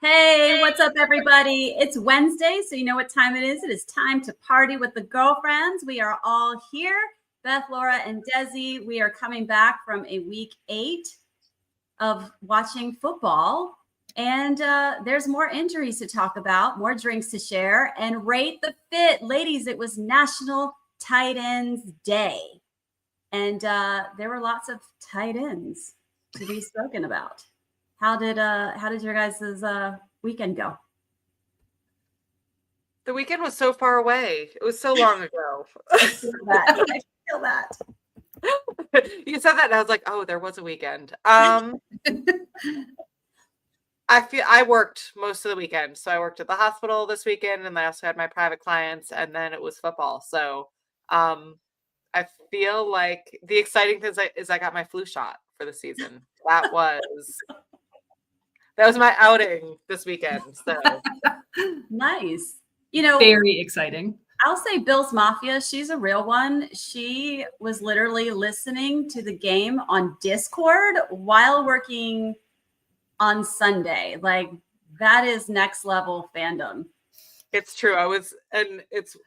Hey, what's up, everybody? It's Wednesday, so you know what time it is. It is time to party with the girlfriends. We are all here. Beth, Laura, and Dezi. We are coming back from a week 8 of watching football. And there's more injuries to talk about, more drinks to share, and rate the fit. Ladies, it was National Tight Ends Day. And there were lots of tight ends to be spoken about. How did your guys' weekend go? The weekend was so far away. It was so long ago. I feel that. You said that and I was like, oh, there was a weekend. I worked most of the weekend. So I worked at the hospital this weekend, and I also had my private clients, and then it was football. So I feel like the exciting thing is I got my flu shot for the season. That was my outing this weekend. So Nice. Very exciting. I'll say Bill's Mafia. She's a real one. She was literally listening to the game on Discord while working on Sunday. Like, that is next level fandom. It's true.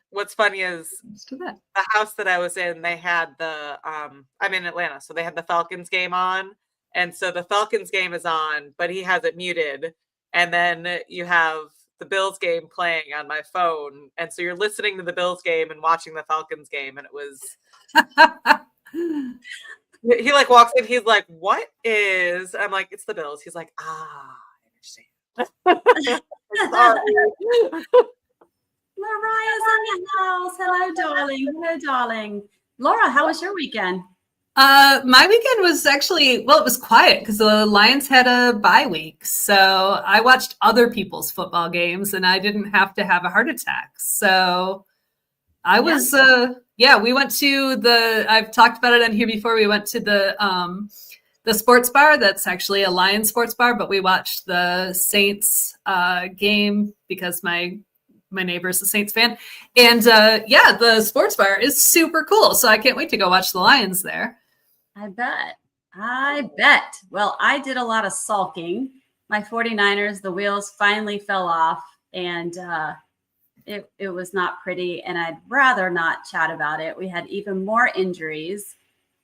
What's funny is the house that I was in, they had I'm in Atlanta, so they had the Falcons game on. And so the Falcons game is on, but he has it muted. And then you have the Bills game playing on my phone. And so you're listening to the Bills game and watching the Falcons game. And it was, he like walks in, he's like, what is, I'm like, it's the Bills. He's like, I understand. Mariah's in the house. Hello, darling. Hello, darling. Laura, how was your weekend? My weekend was actually, it was quiet because the Lions had a bye week. So I watched other people's football games and I didn't have to have a heart attack. So I was, we went to I've talked about it on here before. We went to the sports bar. That's actually a Lions sports bar, but we watched the Saints game because my neighbor's a Saints fan. And the sports bar is super cool. So I can't wait to go watch the Lions there. I bet. Well, I did a lot of sulking. My 49ers, the wheels finally fell off, and it was not pretty, and I'd rather not chat about it. We had even more injuries,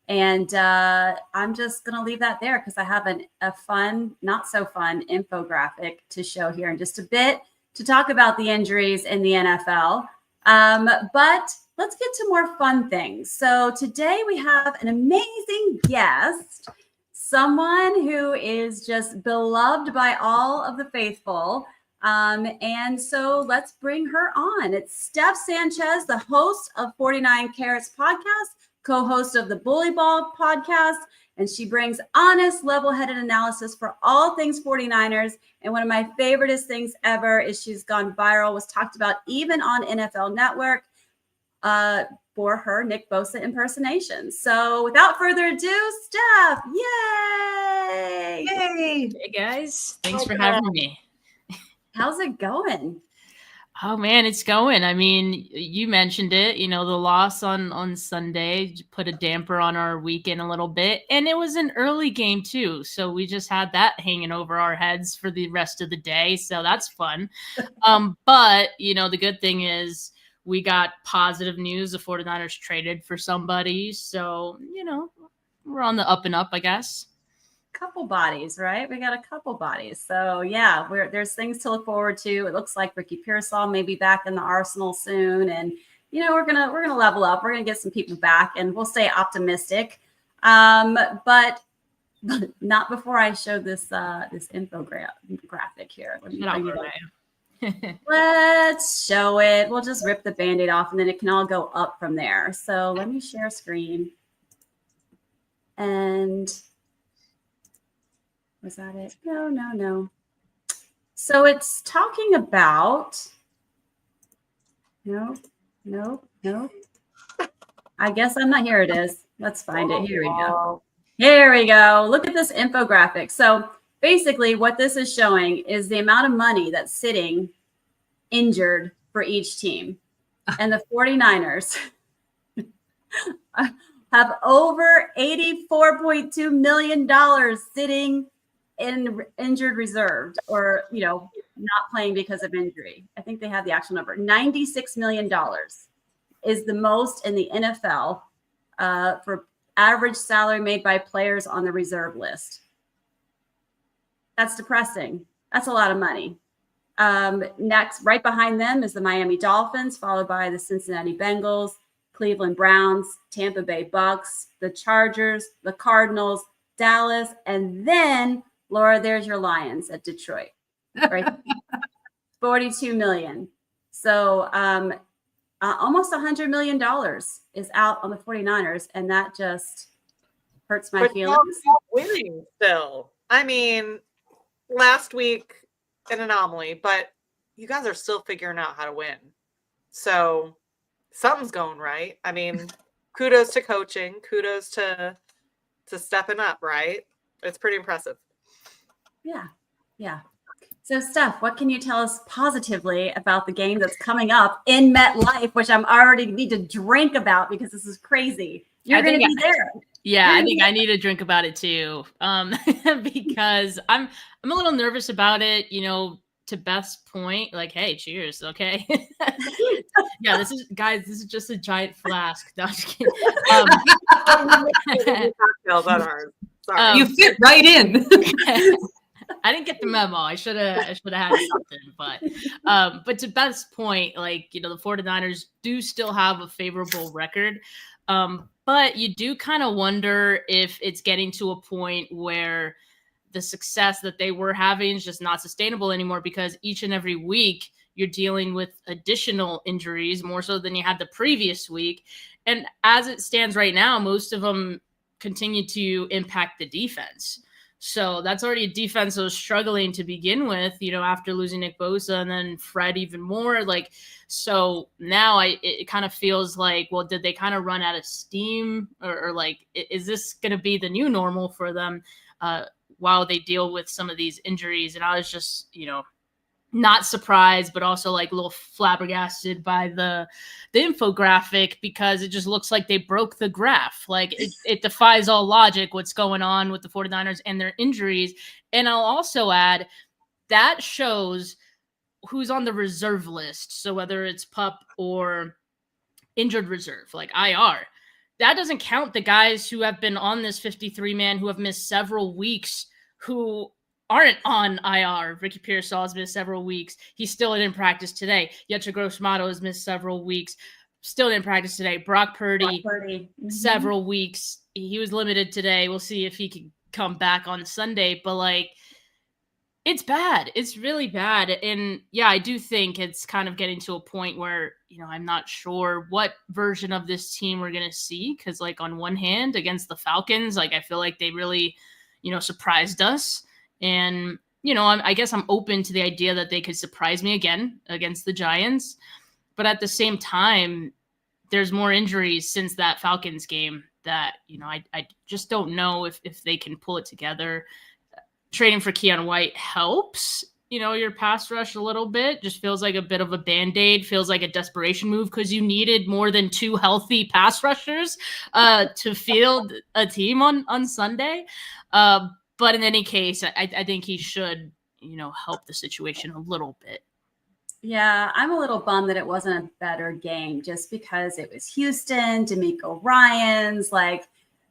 and I'm just going to leave that there because I have a fun, not so fun infographic to show here in just a bit to talk about the injuries in the NFL. But let's get to more fun things. So today we have an amazing guest, someone who is just beloved by all of the faithful. And so let's bring her on. It's Steph Sanchez, the host of 49Karats podcast, co-host of the Bully Ball podcast, and she brings honest, level-headed analysis for all things 49ers. And one of my favoriteest things ever is she's gone viral, was talked about even on NFL Network for her Nick Bosa impersonation. So without further ado, Steph, yay! Hey guys, thanks for having me. How's it going? Oh man, it's going. I mean, you mentioned it, the loss on Sunday put a damper on our weekend a little bit, and it was an early game too. So we just had that hanging over our heads for the rest of the day. So that's fun. But the good thing is we got positive news. The 49ers traded for somebody. So, we're on the up and up, I guess. Couple bodies, right? We got a couple bodies. So yeah, there's things to look forward to. It looks like Ricky Pearsall may be back in the arsenal soon, and we're gonna level up. We're gonna get some people back, and we'll stay optimistic. But not before I show this infographic here. Let's show it. We'll just rip the Band-Aid off, and then it can all go up from there. So let me share screen. And was that it? No. So it's talking about, no. I guess I'm not, here it is. Let's find it. Here we go. Here we go. Look at this infographic. So basically what this is showing is the amount of money that's sitting injured for each team. And the 49ers have over $84.2 million sitting in injured reserved, or not playing because of injury. I think they have the actual number. $96 million is the most in the NFL for average salary made by players on the reserve list. That's depressing. That's a lot of money. Next, right behind them is the Miami Dolphins, followed by the Cincinnati Bengals, Cleveland Browns, Tampa Bay Bucks, the Chargers, the Cardinals, Dallas, and then, Laura, there's your Lions at Detroit, right? $42 million. So almost $100 million is out on the 49ers, and that just hurts my feelings. Y'all winning still. I mean, last week, an anomaly, but you guys are still figuring out how to win. So something's going right. I mean, kudos to coaching, kudos to stepping up, right? It's pretty impressive. Yeah. So, Steph, what can you tell us positively about the game that's coming up in MetLife, which I'm already need to drink about because this is crazy. You're going to be there. Yeah, I think I need to drink about it too, because I'm a little nervous about it. To Beth's point, like, hey, cheers, okay? Yeah, this is just a giant flask. No, I'm just kidding. Cocktails on ours. Sorry. You fit right in. I didn't get the memo. I should have had something, but to Beth's point, like, the 49ers do still have a favorable record. But you do kind of wonder if it's getting to a point where the success that they were having is just not sustainable anymore, because each and every week you're dealing with additional injuries, more so than you had the previous week. And as it stands right now, most of them continue to impact the defense. So that's already a defense that was struggling to begin with, after losing Nick Bosa, and then Fred even more. Like, so now it kind of feels like, well, did they kind of run out of steam, or like, is this going to be the new normal for them while they deal with some of these injuries? And I was just, not surprised, but also like a little flabbergasted by the infographic, because it just looks like they broke the graph. Like it defies all logic what's going on with the 49ers and their injuries. And I'll also add that shows who's on the reserve list. So whether it's PUP or injured reserve, like IR, that doesn't count the guys who have been on this 53-man, who have missed several weeks, who aren't on IR. Ricky Pearsall has missed several weeks. He's still didn't practice today. Yetur Gross-Mato has missed several weeks. Still didn't practice today. Brock Purdy. Several weeks. He was limited today. We'll see if he can come back on Sunday. But, like, it's bad. It's really bad. And, yeah, I do think it's kind of getting to a point where, I'm not sure what version of this team we're going to see. Because, like, on one hand, against the Falcons, like, I feel like they really, surprised us. And, I guess I'm open to the idea that they could surprise me again against the Giants. But at the same time, there's more injuries since that Falcons game that, I just don't know if they can pull it together. Trading for Keon White helps, your pass rush a little bit. Just feels like a bit of a Band-Aid, feels like a desperation move, because you needed more than 2 healthy pass rushers to field a team on Sunday. But in any case, I think he should, help the situation a little bit. Yeah, I'm a little bummed that it wasn't a better game, just because it was Houston, D'Amico Ryans. Like,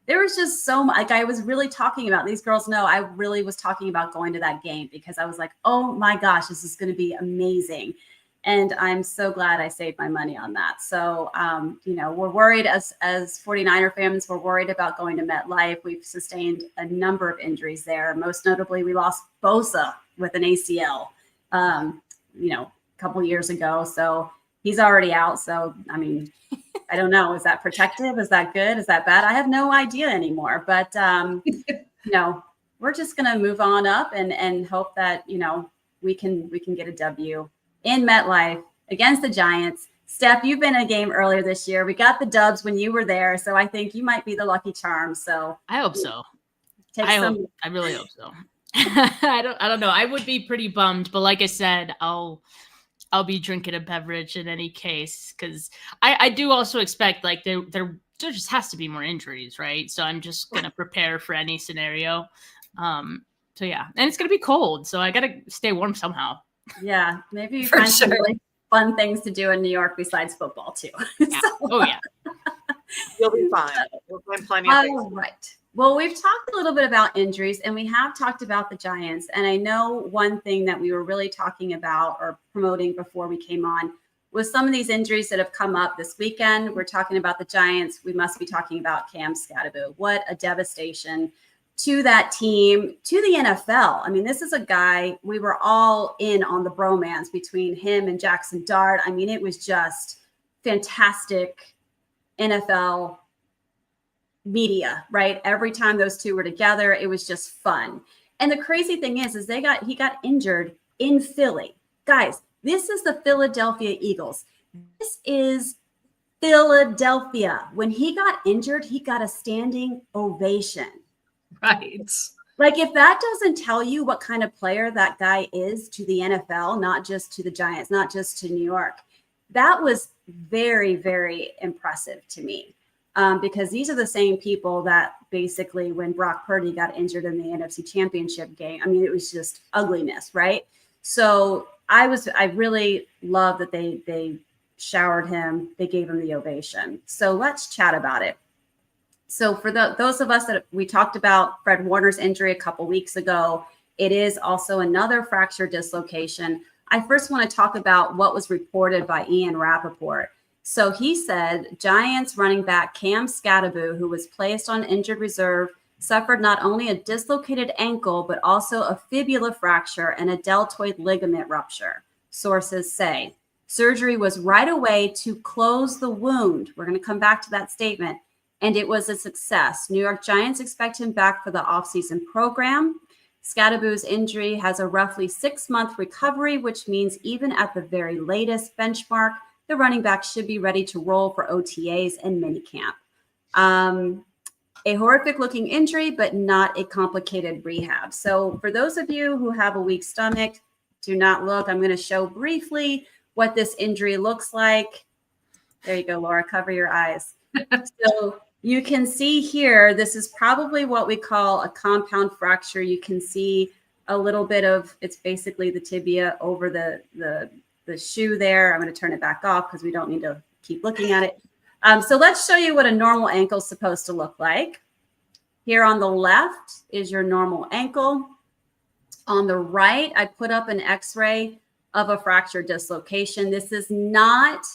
there was just so much. Like, I was really talking about, these girls know I really was talking about going to that game, because I was like, oh my gosh, this is going to be amazing. And I'm so glad I saved my money on that. So, we're worried as 49er fans, we're worried about going to MetLife. We've sustained a number of injuries there. Most notably, we lost Bosa with an ACL, a couple years ago. So he's already out. So, I mean, I don't know. Is that protective? Is that good? Is that bad? I have no idea anymore. But, we're just going to move on up and hope that, we can get a W in MetLife against the Giants. Steph, you've been in a game earlier this year. We got the dubs when you were there, so I think you might be the lucky charm. So I hope so. I really hope so. I don't know. I would be pretty bummed, but like I said, I'll be drinking a beverage in any case, because I do also expect, like, there just has to be more injuries, right? So I'm just gonna prepare for any scenario. So yeah, and it's gonna be cold, so I gotta stay warm somehow. Yeah, maybe you For find some sure. really fun things to do in New York besides football too. Yeah. Oh yeah. You'll be fine. We'll find plenty of things. All right. Well, we've talked a little bit about injuries and we have talked about the Giants. And I know one thing that we were really talking about or promoting before we came on was some of these injuries that have come up this weekend. We're talking about the Giants. We must be talking about Cam Scatterbo. What a devastation to that team, to the NFL. I mean, this is a guy, we were all in on the bromance between him and Jackson Dart. I mean, it was just fantastic NFL media, right? Every time those two were together, it was just fun. And the crazy thing is he got injured in Philly. Guys, this is the Philadelphia Eagles. This is Philadelphia. When he got injured, he got a standing ovation. Right. Like, if that doesn't tell you what kind of player that guy is to the NFL, not just to the Giants, not just to New York, that was very, very impressive to me. Because these are the same people that basically when Brock Purdy got injured in the NFC Championship game, I mean, it was just ugliness, right? So I really love that they showered him. They gave him the ovation. So let's chat about it. So for those of us that we talked about Fred Warner's injury a couple weeks ago, it is also another fracture dislocation. I first want to talk about what was reported by Ian Rappaport. So he said Giants running back Cam Scatterbo, who was placed on injured reserve, suffered not only a dislocated ankle, but also a fibula fracture and a deltoid ligament rupture. Sources say surgery was right away to close the wound. We're going to come back to that statement. And it was a success. New York Giants expect him back for the offseason program. Scatterbo's injury has a roughly 6-month recovery, which means even at the very latest benchmark, the running back should be ready to roll for OTAs and minicamp. A horrific looking injury, but not a complicated rehab. So for those of you who have a weak stomach, do not look. I'm going to show briefly what this injury looks like. There you go, Laura, cover your eyes. So you can see here, this is probably what we call a compound fracture. You can see a little bit of, it's basically the tibia over the shoe there. I'm going to turn it back off because we don't need to keep looking at it. So let's show you what a normal ankle is supposed to look like. Here on the left is your normal ankle. On the right, I put up an x-ray of a fracture dislocation. This is not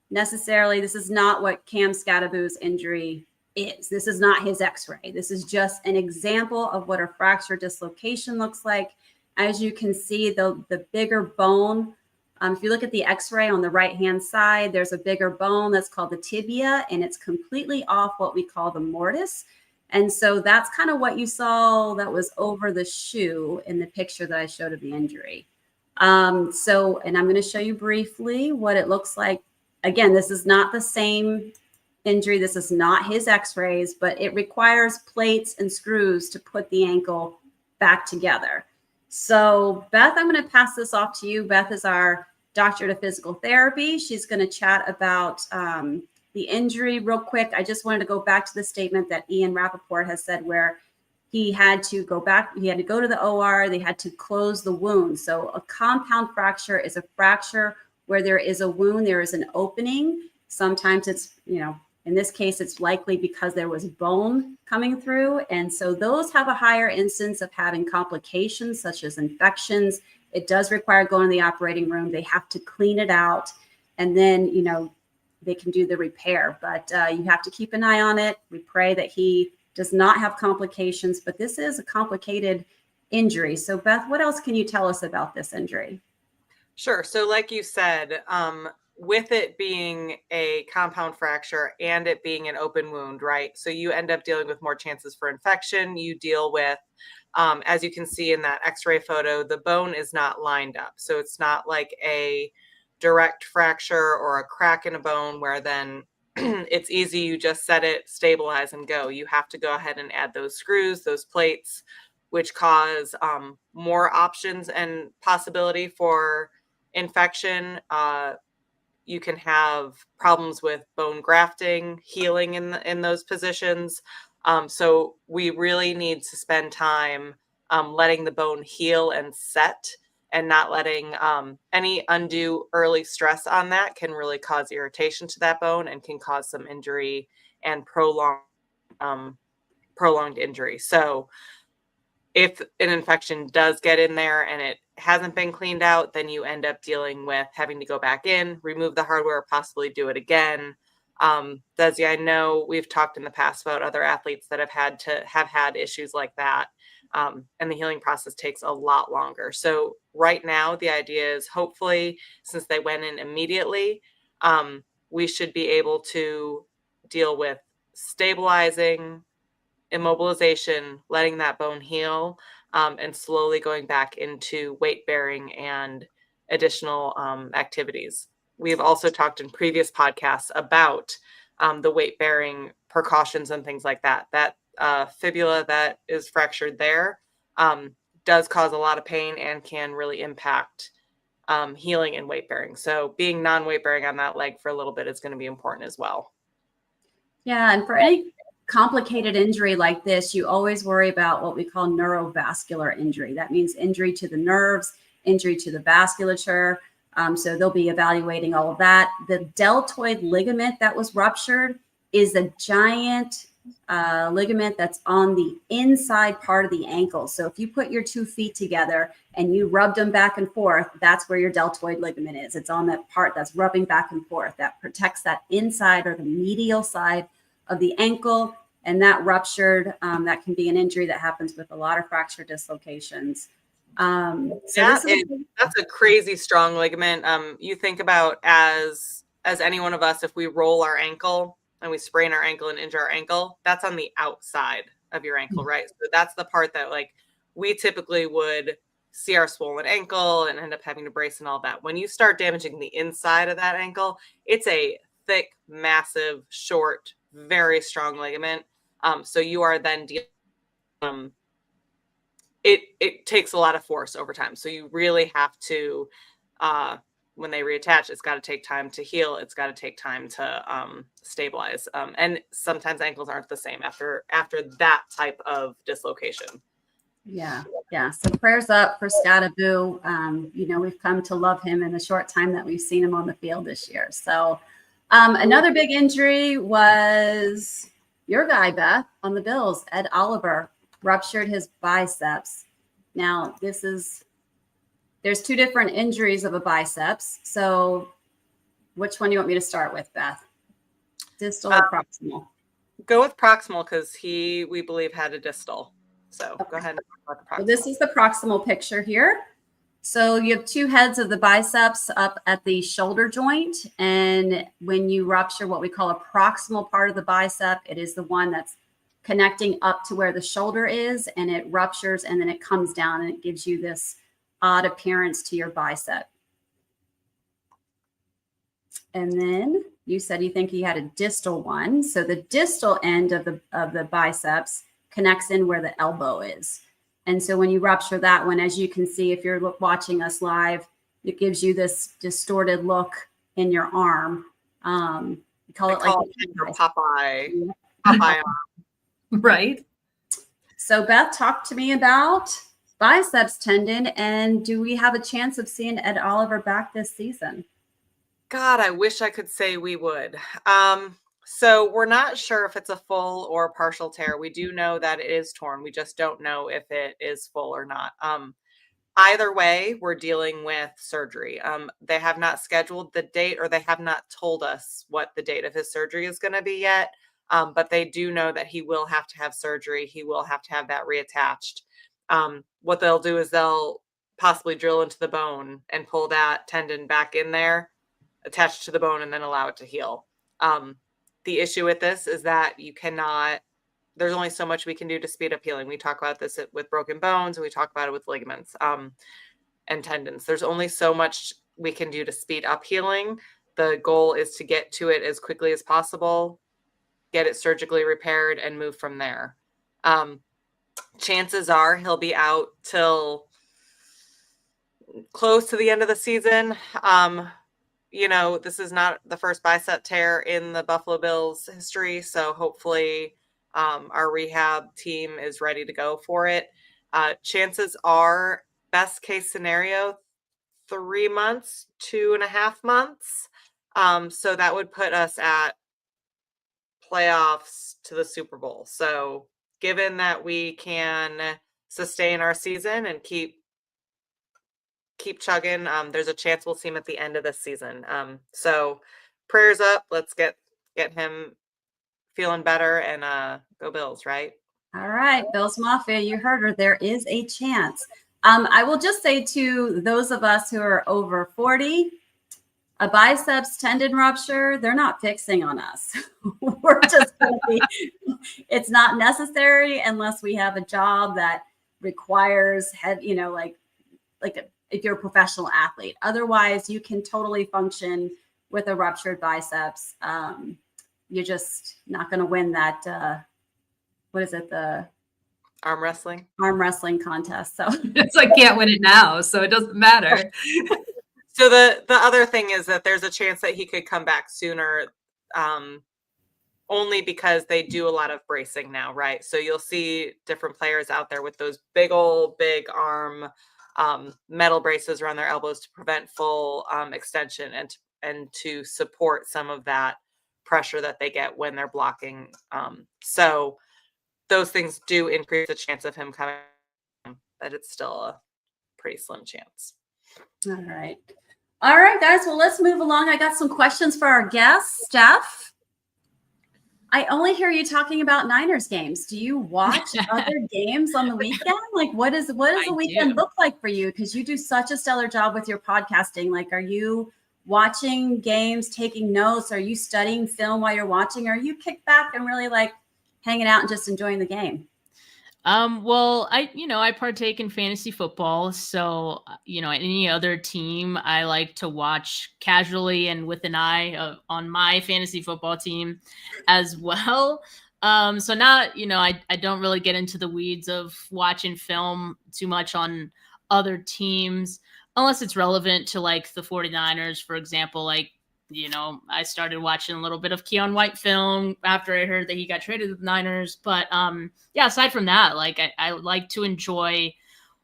what Cam Scatterbo's injury is. This is not his x-ray. This is just an example of what a fracture dislocation looks like. As you can see, the bigger bone, if you look at the x-ray on the right-hand side, there's a bigger bone that's called the tibia, and it's completely off what we call the mortise. And so that's kind of what you saw that was over the shoe in the picture that I showed of the injury. And I'm going to show you briefly what it looks like. Again, this is not the same injury. This is not his x-rays, but it requires plates and screws to put the ankle back together. So Beth, I'm going to pass this off to you. Beth is our doctorate of physical therapy. She's going to chat about the injury real quick. I just wanted to go back to the statement that Ian Rappaport has said where he had to go back. He had to go to the OR. They had to close the wound. So a compound fracture is a fracture where there is a wound, there is an opening. Sometimes it's, in this case, it's likely because there was bone coming through. And so those have a higher instance of having complications such as infections. It does require going to the operating room. They have to clean it out and then, they can do the repair. But you have to keep an eye on it. We pray that he does not have complications, but this is a complicated injury. So Beth, what else can you tell us about this injury? Sure. So like you said, with it being a compound fracture and it being an open wound, right? So you end up dealing with more chances for infection. You deal with, as you can see in that x-ray photo, the bone is not lined up. So it's not like a direct fracture or a crack in a bone where then it's easy. You just set it, stabilize, and go. You have to go ahead and add those screws, those plates, which cause more options and possibility for infection. You can have problems with bone grafting, healing in those positions. So we really need to spend time letting the bone heal and set and not letting any undue early stress on that can really cause irritation to that bone and can cause some injury and prolonged injury. So if an infection does get in there and it hasn't been cleaned out, then you end up dealing with having to go back in, remove the hardware, possibly do it again. Dezi, I know we've talked in the past about other athletes that have had issues like that. And the healing process takes a lot longer. So right now, the idea is hopefully, since they went in immediately, we should be able to deal with stabilizing, immobilization, letting that bone heal, and slowly going back into weight bearing and additional activities. We've also talked in previous podcasts about the weight bearing precautions and things like that. That fibula that is fractured there does cause a lot of pain and can really impact healing and weight bearing. So being non-weight bearing on that leg for a little bit is going to be important as well. Yeah, and for any complicated injury like this, you always worry about what we call neurovascular injury. That means injury to the nerves, injury to the vasculature. So they'll be evaluating all of that. The deltoid ligament that was ruptured is a giant ligament that's on the inside part of the ankle. So if you put your 2 feet together and you rubbed them back and forth, that's where your deltoid ligament is. It's on that part that's rubbing back and forth that protects that inside or the medial side of the ankle. And that ruptured, that can be an injury that happens with a lot of fracture dislocations. That's a crazy strong ligament. You think about as any one of us, if we roll our ankle and we sprain our ankle and injure our ankle, that's on the outside of your ankle, right? So that's the part that like we typically would see our swollen ankle and end up having to brace and all that. When you start damaging the inside of that ankle, it's a thick, massive, short, very strong ligament. So you are then dealing. It takes a lot of force over time. So you really have to, when they reattach, it's got to take time to heal. It's got to take time to stabilize. And sometimes ankles aren't the same after that type of dislocation. Yeah. So prayers up for Scattaboo. We've come to love him in the short time that we've seen him on the field this year. So another big injury was your guy, Beth, on the Bills. Ed Oliver ruptured his biceps. Now, there's 2 different injuries of a biceps. So which one do you want me to start with, Beth? Distal or proximal? Go with proximal because we believe, had a distal. So okay. Go ahead and talk about the proximal. So this is the proximal picture here. So you have 2 heads of the biceps up at the shoulder joint. And when you rupture what we call a proximal part of the bicep, it is the one that's connecting up to where the shoulder is, and it ruptures and then it comes down and it gives you this odd appearance to your bicep. And then you said you think he had a distal one. So the distal end of the biceps connects in where the elbow is. And so when you rupture that one, as you can see, if you're watching us live, it gives you this distorted look in your arm. We call it Popeye arm. Right. So Beth, talk to me about biceps tendon, and do we have a chance of seeing Ed Oliver back this season? God, I wish I could say we would. So we're not sure if it's a full or partial tear. We do know that it is torn. We just don't know if it is full or not. Either way, we're dealing with surgery. They have not scheduled the date, or they have not told us what the date of his surgery is going to be yet. But they do know that he will have to have surgery. He will have to have that reattached. What they'll do is they'll possibly drill into the bone and pull that tendon back in there, attached to the bone, and then allow it to heal. The issue with this is that there's only so much we can do to speed up healing. We talk about this with broken bones, and we talk about it with ligaments and tendons. There's only so much we can do to speed up healing. The goal is to get to it as quickly as possible, get it surgically repaired, and move from there. Chances are he'll be out till close to the end of the season. This is not the first bicep tear in the Buffalo Bills history. So hopefully our rehab team is ready to go for it. Chances are best case scenario, 3 months, 2.5 months. So that would put us at playoffs to the Super Bowl. So given that we can sustain our season and keep chugging, there's a chance we'll see him at the end of this season. So prayers up. Let's get him feeling better and go Bills, right? All right, Bills Mafia, you heard her. There is a chance. I will just say to those of us who are over 40, a biceps tendon rupture, they're not fixing on us. We're just going to be, it's not necessary unless we have a job that requires if you're a professional athlete. Otherwise, you can totally function with a ruptured biceps. You're just not going to win that. What is it? The arm wrestling contest. So it's like, can't win it now, so it doesn't matter. So the other thing is that there's a chance that he could come back sooner, only because they do a lot of bracing now, right? So you'll see different players out there with those big arm metal braces around their elbows to prevent full extension and to support some of that pressure that they get when they're blocking. So those things do increase the chance of him coming, but it's still a pretty slim chance. All right, guys. Well, let's move along. I got some questions for our guests. Steph, I only hear you talking about Niners games. Do you watch other games on the weekend? Like, what does the weekend look like for you? Because you do such a stellar job with your podcasting. Like, are you watching games, taking notes? Are you studying film while you're watching? Or are you kicked back and really like hanging out and just enjoying the game? Well, I partake in fantasy football. So, any other team I like to watch casually and with an eye on my fantasy football team as well. So not, I don't really get into the weeds of watching film too much on other teams unless it's relevant to like the 49ers, for example. Like, I started watching a little bit of Keon White film after I heard that he got traded to the Niners. But aside from that, like I like to enjoy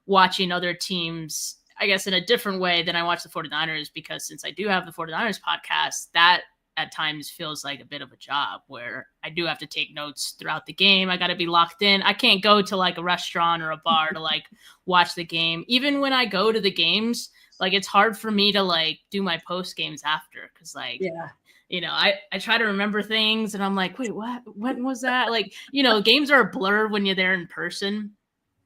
watching other teams, I guess, in a different way than I watch the 49ers, because since I do have the 49ers podcast, that at times feels like a bit of a job where I do have to take notes throughout the game. I got to be locked in. I can't go to like a restaurant or a bar to like watch the game. Even when I go to the games, like it's hard for me to like do my post games after. Cause like, I try to remember things and I'm like, wait, what, when was that? Like, games are a blur when you're there in person.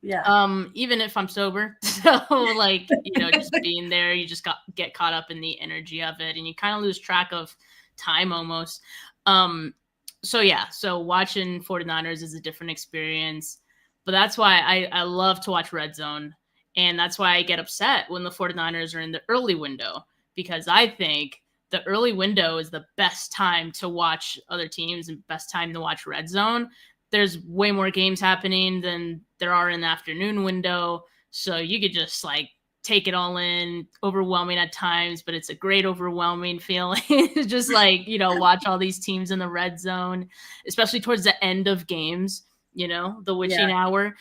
Yeah. Even if I'm sober. So like, just being there, you just get caught up in the energy of it and you kind of lose track of time almost. So watching 49ers is a different experience, but that's why I love to watch Red Zone. And that's why I get upset when the 49ers are in the early window, because I think the early window is the best time to watch other teams and best time to watch Red Zone. There's way more games happening than there are in the afternoon window. So you could just like take it all in, overwhelming at times, but it's a great overwhelming feeling. Just like, watch all these teams in the red zone, especially towards the end of games, the witching hour.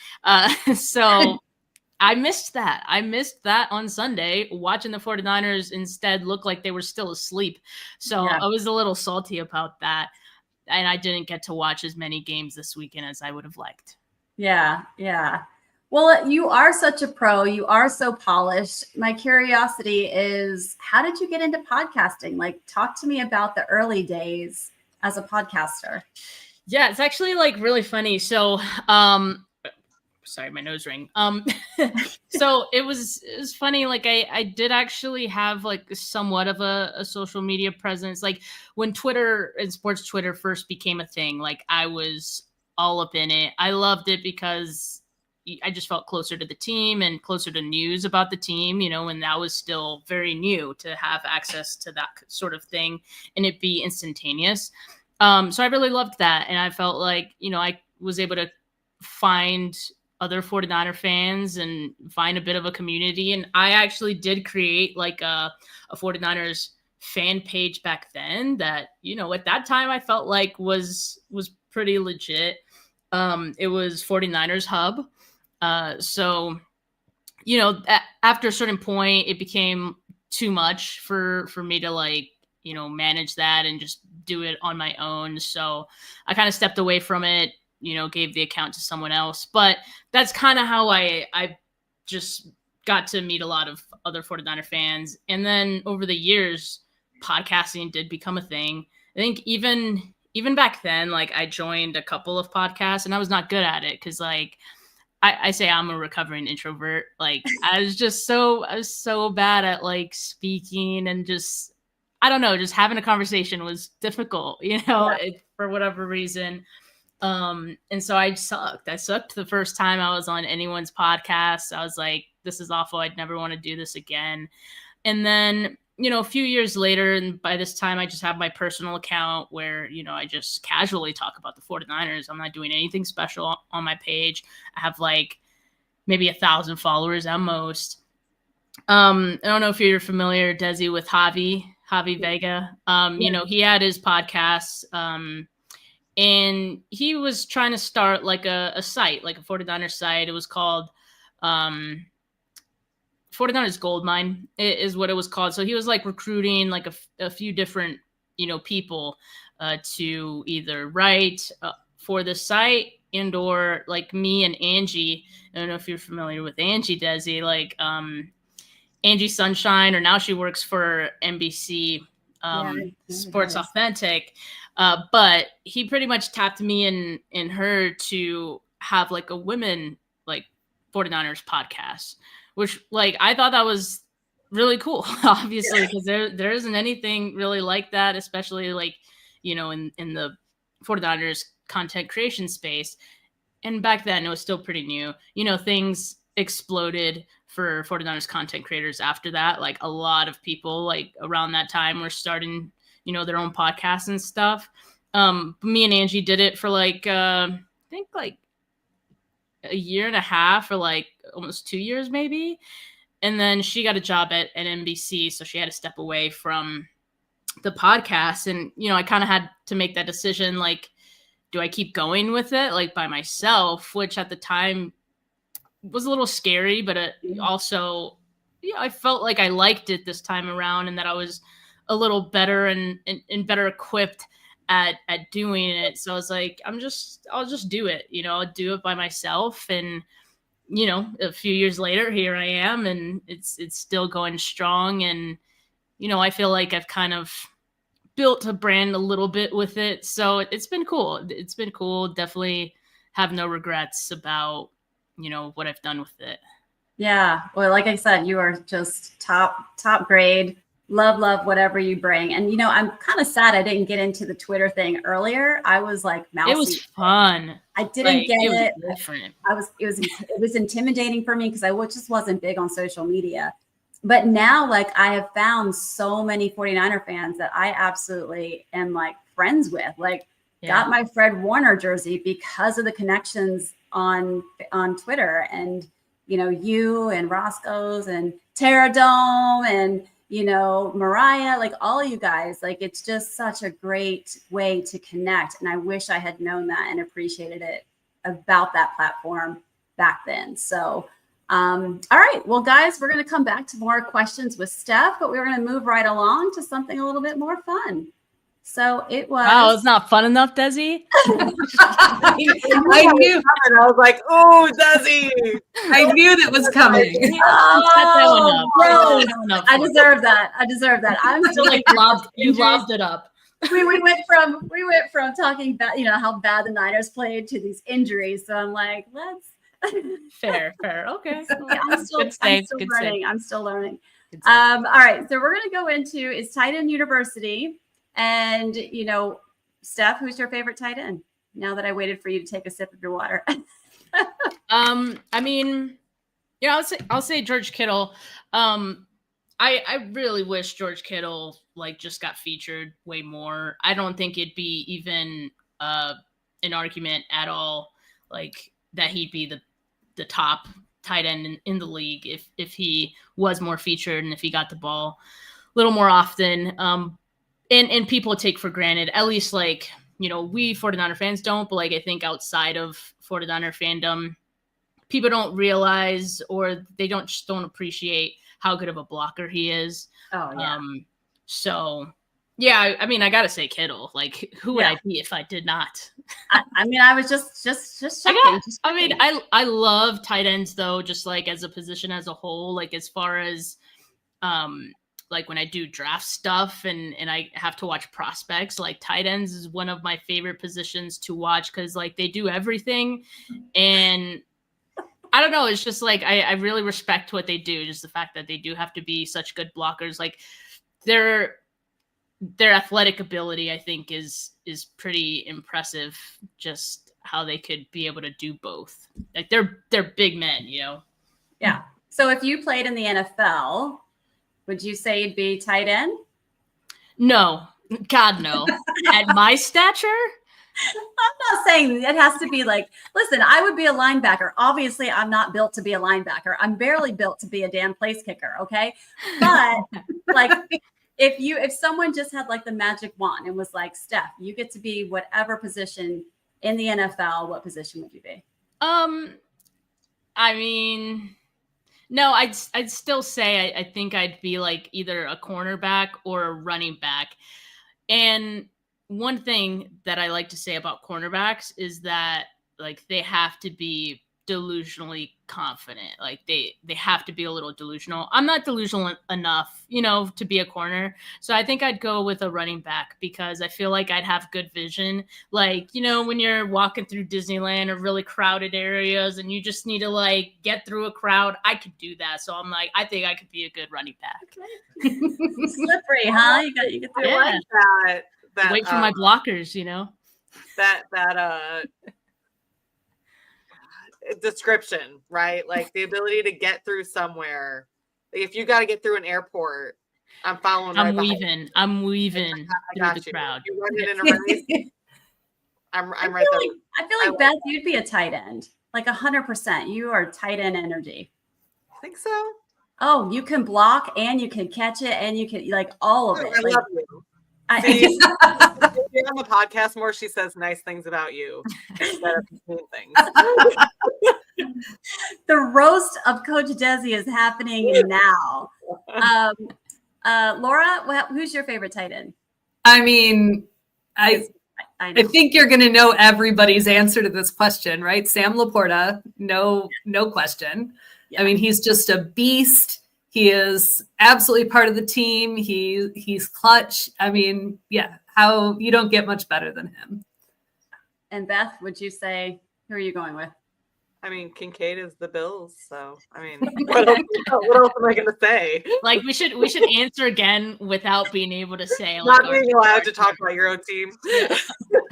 So I missed that. On Sunday, watching the 49ers instead look like they were still asleep. So I was a little salty about that. And I didn't get to watch as many games this weekend as I would have liked. Yeah. Well, you are such a pro. You are so polished. My curiosity is, how did you get into podcasting? Like, talk to me about the early days as a podcaster. Yeah, it's actually like really funny. So, sorry, my nose ring. So it was funny. Like I did actually have like somewhat of a social media presence. Like when Twitter and sports Twitter first became a thing, like I was all up in it. I loved it because I just felt closer to the team and closer to news about the team, and that was still very new to have access to that sort of thing and it be instantaneous. So I really loved that. And I felt like, I was able to find other 49er fans and find a bit of a community. And I actually did create like a 49ers fan page back then that, at that time I felt like was pretty legit. It was 49ers Hub. So after a certain point, it became too much for me to like, manage that and just do it on my own. So I kind of stepped away from it, gave the account to someone else. But that's kind of how I just got to meet a lot of other 49er fans. And then over the years, podcasting did become a thing. I think even back then, like I joined a couple of podcasts and I was not good at it because like I say I'm a recovering introvert. Like I was so bad at like speaking and just, I don't know, just having a conversation was difficult, for whatever reason. And so I sucked. I sucked the first time I was on anyone's podcast. I was like, this is awful. I'd never want to do this again. And then, a few years later, and by this time I just have my personal account where, I just casually talk about the 49ers. I'm not doing anything special on my page. I have like maybe 1,000 followers at most. I don't know if you're familiar, Dezi, with Javi Vega. He had his podcast, and he was trying to start like a site, like a 49er site. It was called 49ers Goldmine is what it was called. So he was like recruiting like a few different, people to either write for the site and or like me and Angie. I don't know if you're familiar with Angie, Dezi, like Angie Sunshine, or now she works for NBC Sports Authentic. But he pretty much tapped me and her to have like a women like 49ers podcast, which like I thought that was really cool, obviously, because there isn't anything really like that, especially like, in the 49ers content creation space. And back then it was still pretty new. Things exploded for 49ers content creators after that. Like a lot of people like around that time were starting, their own podcasts and stuff. Me and Angie did it for like, I think like a year and a half or like almost 2 years maybe. And then she got a job at NBC. So she had to step away from the podcast. And, I kind of had to make that decision. Like, do I keep going with it like by myself, which at the time was a little scary, but it also, I felt like I liked it this time around and that I was a little better and better equipped at doing it. So I was like, I'll just do it, I'll do it by myself. And, a few years later, here I am, and it's still going strong. And, I feel like I've kind of built a brand a little bit with it. So it's been cool. It's been cool. Definitely have no regrets about, what I've done with it. Yeah. Well, like I said, you are just top grade. Love whatever you bring. And, I'm kind of sad I didn't get into the Twitter thing earlier. I was like, mousy. It was fun. I didn't get it. Different. It was intimidating for me because I just wasn't big on social media. But now, like, I have found so many 49er fans that I absolutely am like friends with. Like, got my Fred Warner jersey because of the connections on Twitter, and you and Roscoe's and Terra Dome and Mariah, like all you guys, like it's just such a great way to connect. And I wish I had known that and appreciated it about that platform back then. So, all right, well, guys, we're going to come back to more questions with Steph, but we're going to move right along to something a little bit more fun. So it was. Wow, it's not fun enough, Dezi. I knew. I was like, "Oh, Dezi!" I knew that was coming. I deserve that. I'm still like you lobbed it up. We went from talking about how bad the Niners played to these injuries. So I'm like, let's. Fair. Okay. I'm still learning. All right, so we're gonna go into is tight end university. And, Steph, who's your favorite tight end? Now that I waited for you to take a sip of your water. I mean, I'll say George Kittle. I really wish George Kittle just got featured way more. I don't think it'd be even an argument at all, that he'd be the top tight end in the league if he was more featured and if he got the ball a little more often. And people take for granted, at least we 49er fans don't, but I think outside of 49er fandom, people don't realize, or they don't appreciate how good of a blocker he is. Oh yeah. So yeah, I mean, I gotta say Kittle. Like, who would I be if I did not? I mean, I was just checking. I love tight ends though, just like as a position as a whole. Like as far as like when I do draft stuff and I have to watch prospects, like tight ends is one of my favorite positions to watch because like they do everything. And I don't know, it's just like I really respect what they do. Just the fact that they do have to be such good blockers. Like their athletic ability, I think, is pretty impressive. Just how they could be able to do both. Like they're big men, you know? Yeah. So if you played in the NFL, would you say you'd be tight end? No, God, no. At my stature? I'm not saying it has to be like, listen, I would be a linebacker. Obviously, I'm not built to be a linebacker. I'm barely built to be a damn place kicker. Okay. But like, if someone just had like the magic wand and was like, Steph, you get to be whatever position in the NFL, what position would you be? I mean, no, I'd still say I think I'd be like either a cornerback or a running back. And one thing that I like to say about cornerbacks is that like they have to be delusionally confident. Like they have to be a little delusional. I'm not delusional enough, you know, to be a corner. So I think I'd go with a running back because I feel like I'd have good vision. Like, you know, when you're walking through Disneyland or really crowded areas and you just need to like get through a crowd, I could do that. So I'm like, I think I could be a good running back. Okay. Slippery, huh? You get through. I like that. Wait for my blockers, you know? That description, right? Like the ability to get through somewhere. Like if you got to get through an airport, I'm following. I'm weaving through the crowd. You run it in a race. I'm right there. I feel like Beth, you'd be a tight end, like 100%. You are tight end energy. I think so. Oh, you can block and you can catch it and you can like all of it. I like, love you. If you're on the podcast more, she says nice things about you instead of mean things. The roast of Coach Dezi is happening now. Laura, who's your favorite tight end? I mean, I think you're going to know everybody's answer to this question, right? Sam Laporta, no question. Yeah. I mean, he's just a beast. He is absolutely part of the team. He's clutch. I mean, yeah, how you don't get much better than him. And Beth, would you say, who are you going with? I mean, Kincaid is the Bills, so I mean, what else am I going to say? Like we should answer again without being able to say. Not being allowed to talk about your own team.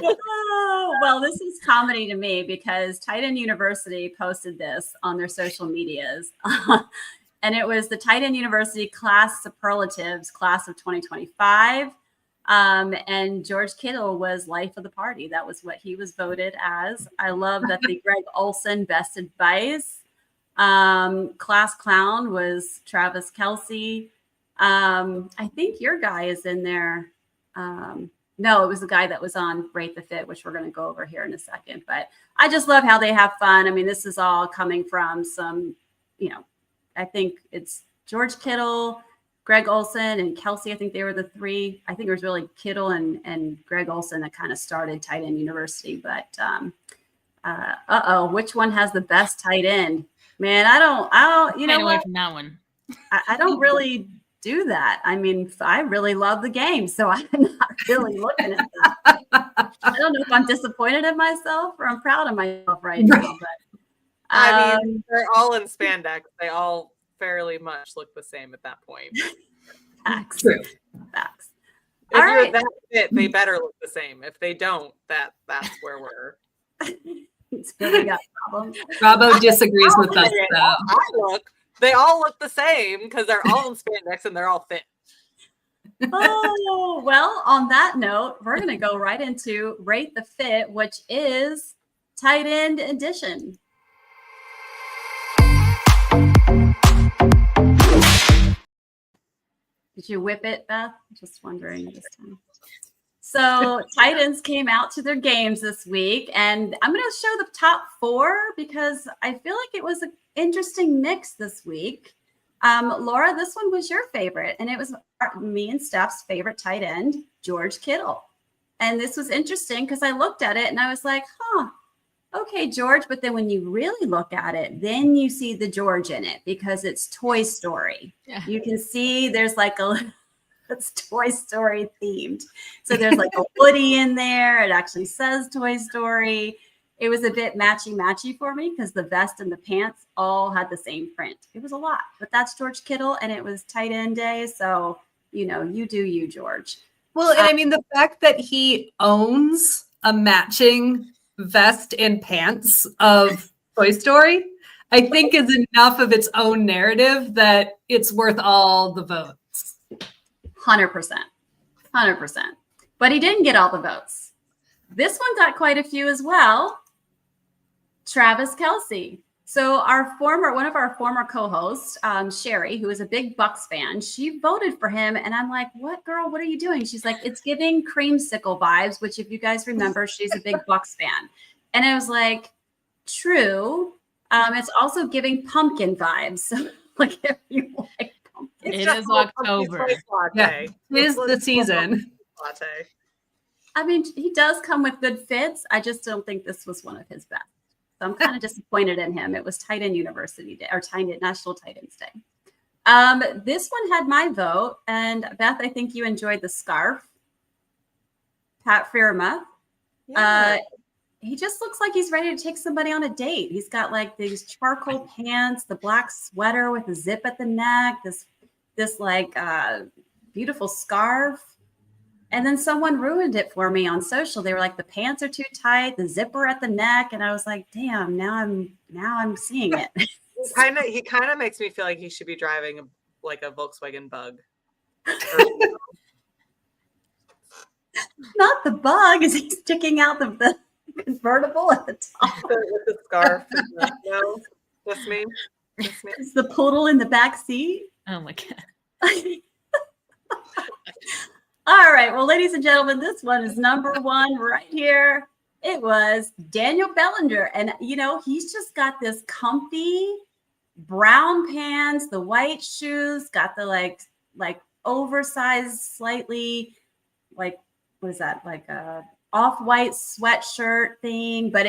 Oh, well, this is comedy to me because Tight End University posted this on their social medias. And it was the Tight End University class superlatives, class of 2025. And George Kittle was life of the party. That was what he was voted as. I love that the Greg Olsen best advice. Class clown was Travis Kelce. I think your guy is in there. No, it was the guy that was on Rate the Fit, which we're going to go over here in a second. But I just love how they have fun. I mean, this is all coming from some, you know, I think it's George Kittle, Greg Olsen, and Kelce. I think they were the three. I think it was really Kittle and Greg Olsen that kind of started Tight End University. But which one has the best tight end? Man, I don't. You know away what? From that one. I don't really do that. I mean, I really love the game, so I'm not really looking at that. I don't know if I'm disappointed in myself or I'm proud of myself right now. But I mean, they're all in spandex. They all fairly much look the same at that point. Facts. True. Facts. If all you're right. that fit, they better look the same. If they don't, that's where we're. We got problems. Bravo disagrees with us, though. They all look the same because they're all in spandex and they're all fit. Oh, well, on that note, we're going to go right into Rate the Fit, which is Tight End Edition. Did you whip it, Beth? Just wondering this time. So tight ends came out to their games this week, and I'm going to show the top 4 because I feel like it was an interesting mix this week. Laura, this one was your favorite, and it was me and Steph's favorite tight end, George Kittle. And this was interesting because I looked at it and I was like, okay, George. But then when you really look at it, then you see the George in it because it's Toy Story. Yeah. You can see there's like it's Toy Story themed. So there's like a Woody in there. It actually says Toy Story. It was a bit matchy for me because the vest and the pants all had the same print. It was a lot, but that's George Kittle, and it was tight end day. So, you do you, George. Well, and I mean, the fact that he owns a matching vest and pants of Toy Story, I think is enough of its own narrative that it's worth all the votes. 100%. But he didn't get all the votes. This one got quite a few as well. Travis Kelce. So one of our former co-hosts, Sherry, who is a big Bucs fan, she voted for him. And I'm like, what, girl, what are you doing? She's like, it's giving creamsicle vibes, which if you guys remember, she's a big Bucs fan. And I was like, true. It's also giving pumpkin vibes. So like if you like pumpkin. It is October. Yeah, it is the season. Latte. I mean, he does come with good fits. I just don't think this was one of his best. So I'm kind of disappointed in him. It was Tight End University Day, or National Tight Ends Day. This one had my vote. And Beth, I think you enjoyed the scarf. Pat Firma. Yeah. He just looks like he's ready to take somebody on a date. He's got like these charcoal pants, the black sweater with a zip at the neck, this like beautiful scarf. And then someone ruined it for me on social. They were like, the pants are too tight, the zipper at the neck. And I was like, damn, now I'm seeing it. He kind of makes me feel like he should be driving a Volkswagen Bug. Not the Bug. Is he sticking out the convertible at the top? With the scarf. No, just me. Is the poodle in the back seat? Oh my God. All right. Well, ladies and gentlemen, this one is number 1 right here. It was Daniel Bellinger. And, he's just got this comfy brown pants, the white shoes, got the like oversized, slightly what is that? Like a off-white sweatshirt thing. But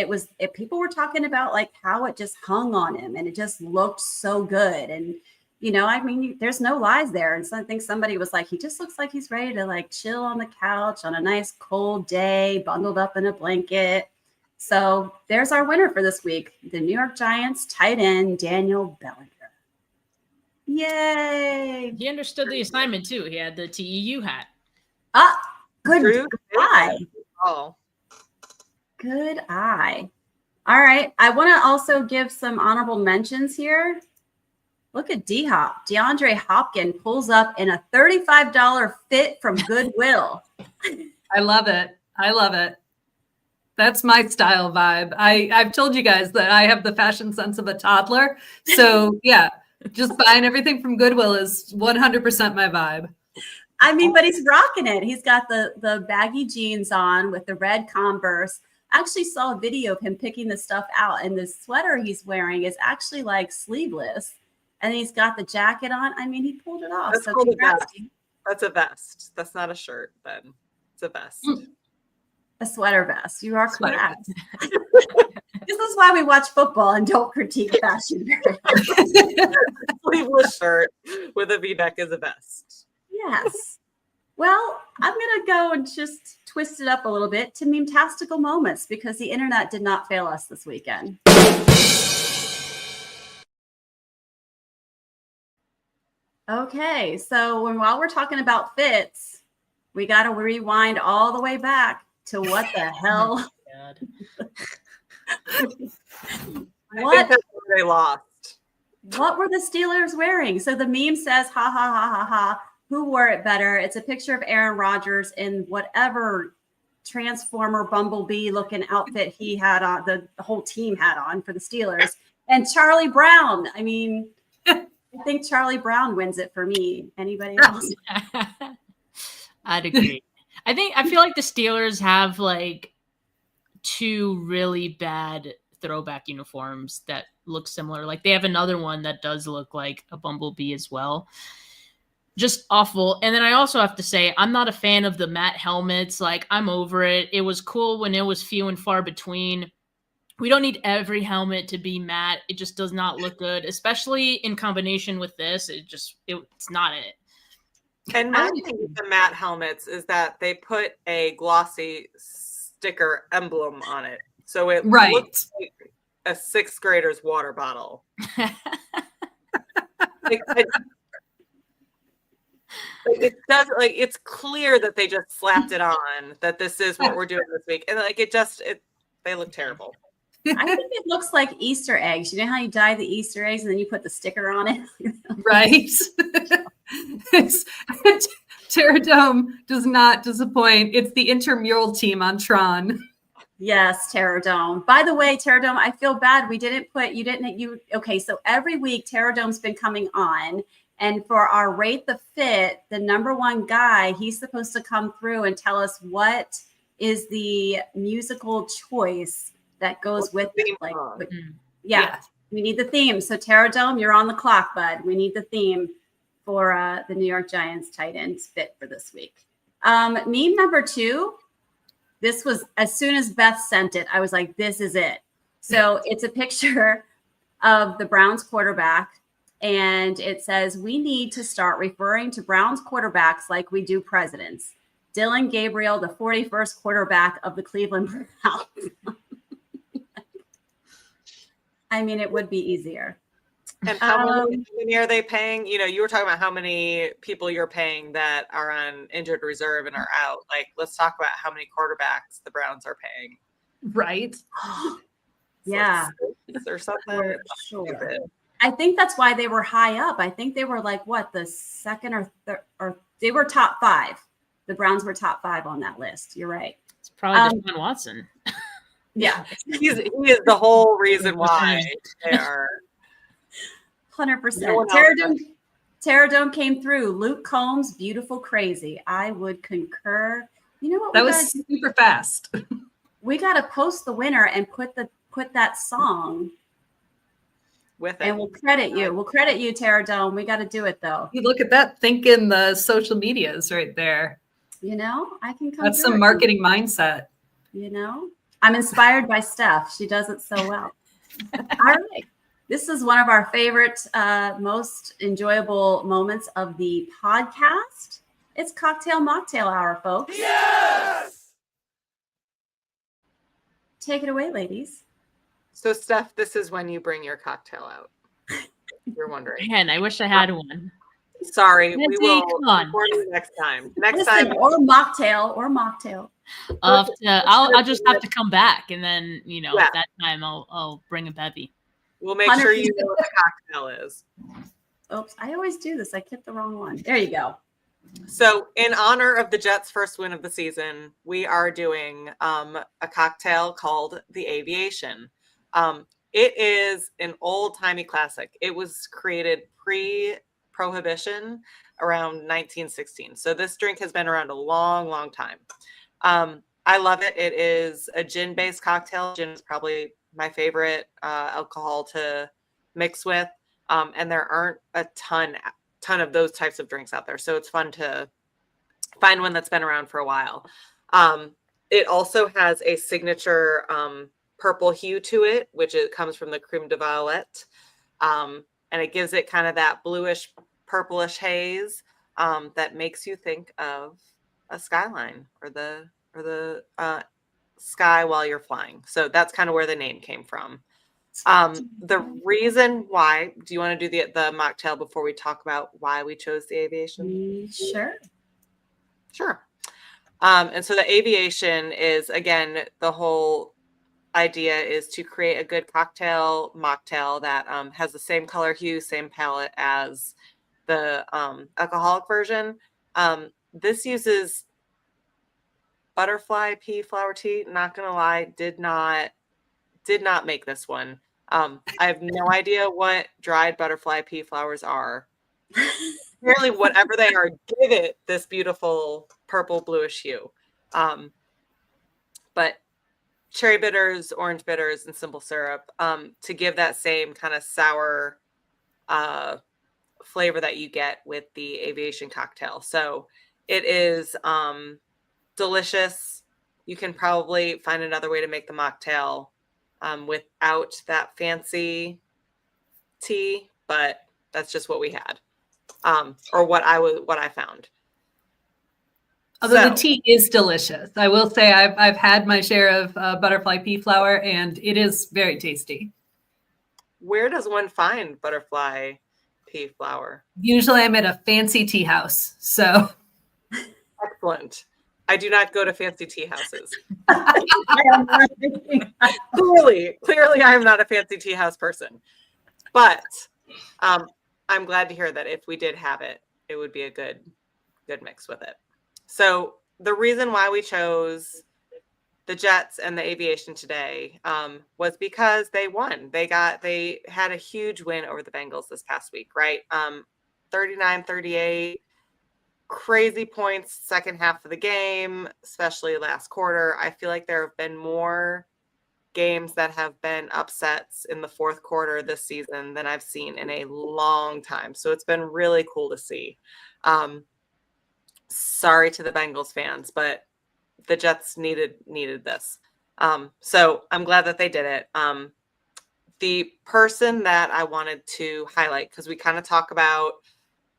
people were talking about like how it just hung on him and it just looked so good. And there's no lies there. And so I think somebody was like, he just looks like he's ready to like chill on the couch on a nice cold day, bundled up in a blanket. So there's our winner for this week. The New York Giants tight end, Daniel Bellinger. Yay. He understood the assignment too. He had the TEU hat. Good eye. Oh. Good eye. All right. I want to also give some honorable mentions here. Look at D-Hop. DeAndre Hopkins pulls up in a $35 fit from Goodwill. I love it. That's my style vibe. I've told you guys that I have the fashion sense of a toddler. So yeah, just buying everything from Goodwill is 100% my vibe. I mean, but he's rocking it. He's got the baggy jeans on with the red Converse. I actually saw a video of him picking the stuff out, and the sweater he's wearing is actually like sleeveless. And he's got the jacket on. I mean, he pulled it off. That's so congrats. That's a vest. That's not a shirt, then. It's a vest. A sweater vest. You are correct. This is why we watch football and don't critique fashion. Sleeveless shirt with a V-neck is a vest. Yes. Well, I'm going to go and just twist it up a little bit to meme-tastical moments because the internet did not fail us this weekend. Okay, so while we're talking about fits, we got to rewind all the way back to what the hell? What they lost? What were the Steelers wearing? So the meme says, ha, ha, ha, ha, ha. Who wore it better? It's a picture of Aaron Rodgers in whatever Transformer Bumblebee looking outfit he had on, the whole team had on for the Steelers. And Charlie Brown. I mean, I think Charlie Brown wins it for me. Anybody else? I'd agree. I feel like the Steelers have like 2 really bad throwback uniforms that look similar. Like they have another one that does look like a bumblebee as well. Just awful. And then I also have to say, I'm not a fan of the matte helmets. Like, I'm over it. It was cool when it was few and far between. We don't need every helmet to be matte. It just does not look good, especially in combination with this. It's not it. And my thing with the matte helmets is that they put a glossy sticker emblem on it. So it looks like a 6th grader's water bottle. It does, like, it's clear that they just slapped it on, that this is what we're doing this week. And like they look terrible. I think it looks like Easter eggs. You know how you dye the Easter eggs and then you put the sticker on it? Right. Terradome does not disappoint. It's the intramural team on Tron. Yes, Terradome. By the way, Terradome, I feel bad. Okay, so every week Terradome's been coming on. And for our Rate the Fit, the number 1 guy, he's supposed to come through and tell us what is the musical choice that goes with it. Like, yeah, we need the theme. So Terradome, you're on the clock, bud. We need the theme for the New York Giants tight ends fit for this week. Meme number 2. This was, as soon as Beth sent it, I was like, this is it. So it's a picture of the Browns quarterback. And it says, we need to start referring to Browns quarterbacks like we do presidents. Dylan Gabriel, the 41st quarterback of the Cleveland Browns. I mean, it would be easier. And how many are they paying? You know, you were talking about how many people you're paying that are on injured reserve and are out. Like, let's talk about how many quarterbacks the Browns are paying. Right. Yeah. Or something. Sure. I think that's why they were high up. I think they were like, what, the second or third, or they were top 5. The Browns were top 5 on that list. You're right. It's probably Deshaun Watson. Yeah. He is the whole reason why they are. 100%. Terradome came through. Luke Combs, Beautiful Crazy. I would concur. You know what? That was super fast. We got to post the winner and put that song with it. And we'll credit you. We'll credit you, Terradome. We got to do it, though. You look at that, thinking the social medias right there. You know, I can come. That's some marketing mindset. You know, I'm inspired by Steph. She does it so well. All right. This is one of our favorite, most enjoyable moments of the podcast. It's Cocktail Mocktail Hour, folks. Yes! Take it away, ladies. So, Steph, this is when you bring your cocktail out. You're wondering. Man, I wish I had one. Sorry, we will record it next time. Next time, or mocktail. I'll just have to come back, and then that time I'll bring a bevy. We'll make sure you know what the cocktail is. Oops, I always do this. I kept the wrong one. There you go. So, in honor of the Jets' first win of the season, we are doing a cocktail called the Aviation. It is an old-timey classic. It was created pre-Prohibition around 1916. So this drink has been around a long, long time. I love it. It is a gin-based cocktail. Gin is probably my favorite alcohol to mix with. And there aren't a ton of those types of drinks out there. So it's fun to find one that's been around for a while. It also has a signature purple hue to it, which comes from the creme de violette. And it gives it kind of that bluish, purplish haze that makes you think of a skyline or the sky while you're flying. So that's kind of where the name came from. The reason why, do you want to do the mocktail before we talk about why we chose the Aviation? Sure. And so the Aviation is, again, the whole idea is to create a good mocktail that has the same color hue, same palette as the alcoholic version. This uses butterfly pea flower tea. Not gonna lie, did not make this one. I have no idea what dried butterfly pea flowers are. Apparently, whatever they are, give it this beautiful purple bluish hue. But cherry bitters, orange bitters, and simple syrup to give that same kind of sour flavor that you get with the aviation cocktail. So it is delicious. You can probably find another way to make the mocktail without that fancy tea, but that's just what we had, or what I found. Although the tea is delicious, I will say I've had my share of butterfly pea flower, and it is very tasty. Where does one find butterfly pea flower? Usually, I'm at a fancy tea house. So excellent. I do not go to fancy tea houses. Clearly, I am not a fancy tea house person. But I'm glad to hear that if we did have it, it would be a good mix with it. So the reason why we chose the Jets and the aviation today was because they won. They had a huge win over the Bengals this past week, right? 39-38, crazy points second half of the game, especially last quarter. I feel like there have been more games that have been upsets in the fourth quarter this season than I've seen in a long time. So it's been really cool to see. Sorry to the Bengals fans, but the Jets needed this. So I'm glad that they did it. The person that I wanted to highlight, because we kind of talk about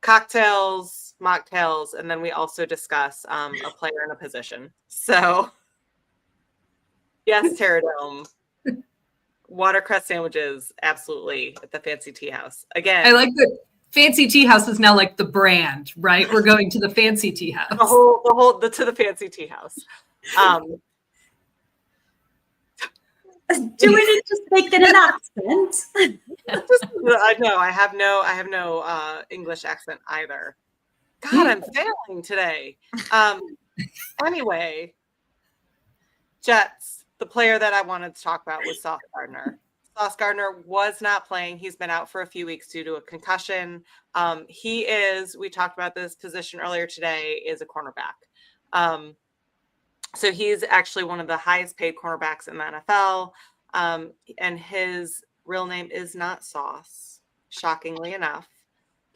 cocktails, mocktails, and then we also discuss a player in a position. So yes, Terradome. Watercress sandwiches, absolutely, at the Fancy Tea House. Again, I like that Fancy Tea House is now like the brand, right? We're going to the Fancy Tea House. To the Fancy Tea House. Do we need to make an announcement? I know I have no English accent either. God, I'm failing today. Anyway, Jets. The player that I wanted to talk about was Sauce Gardner. Sauce Gardner was not playing. He's been out for a few weeks due to a concussion. We talked about this position earlier today, is a cornerback. So he's actually one of the highest paid cornerbacks in the NFL. And his real name is not Sauce, shockingly enough.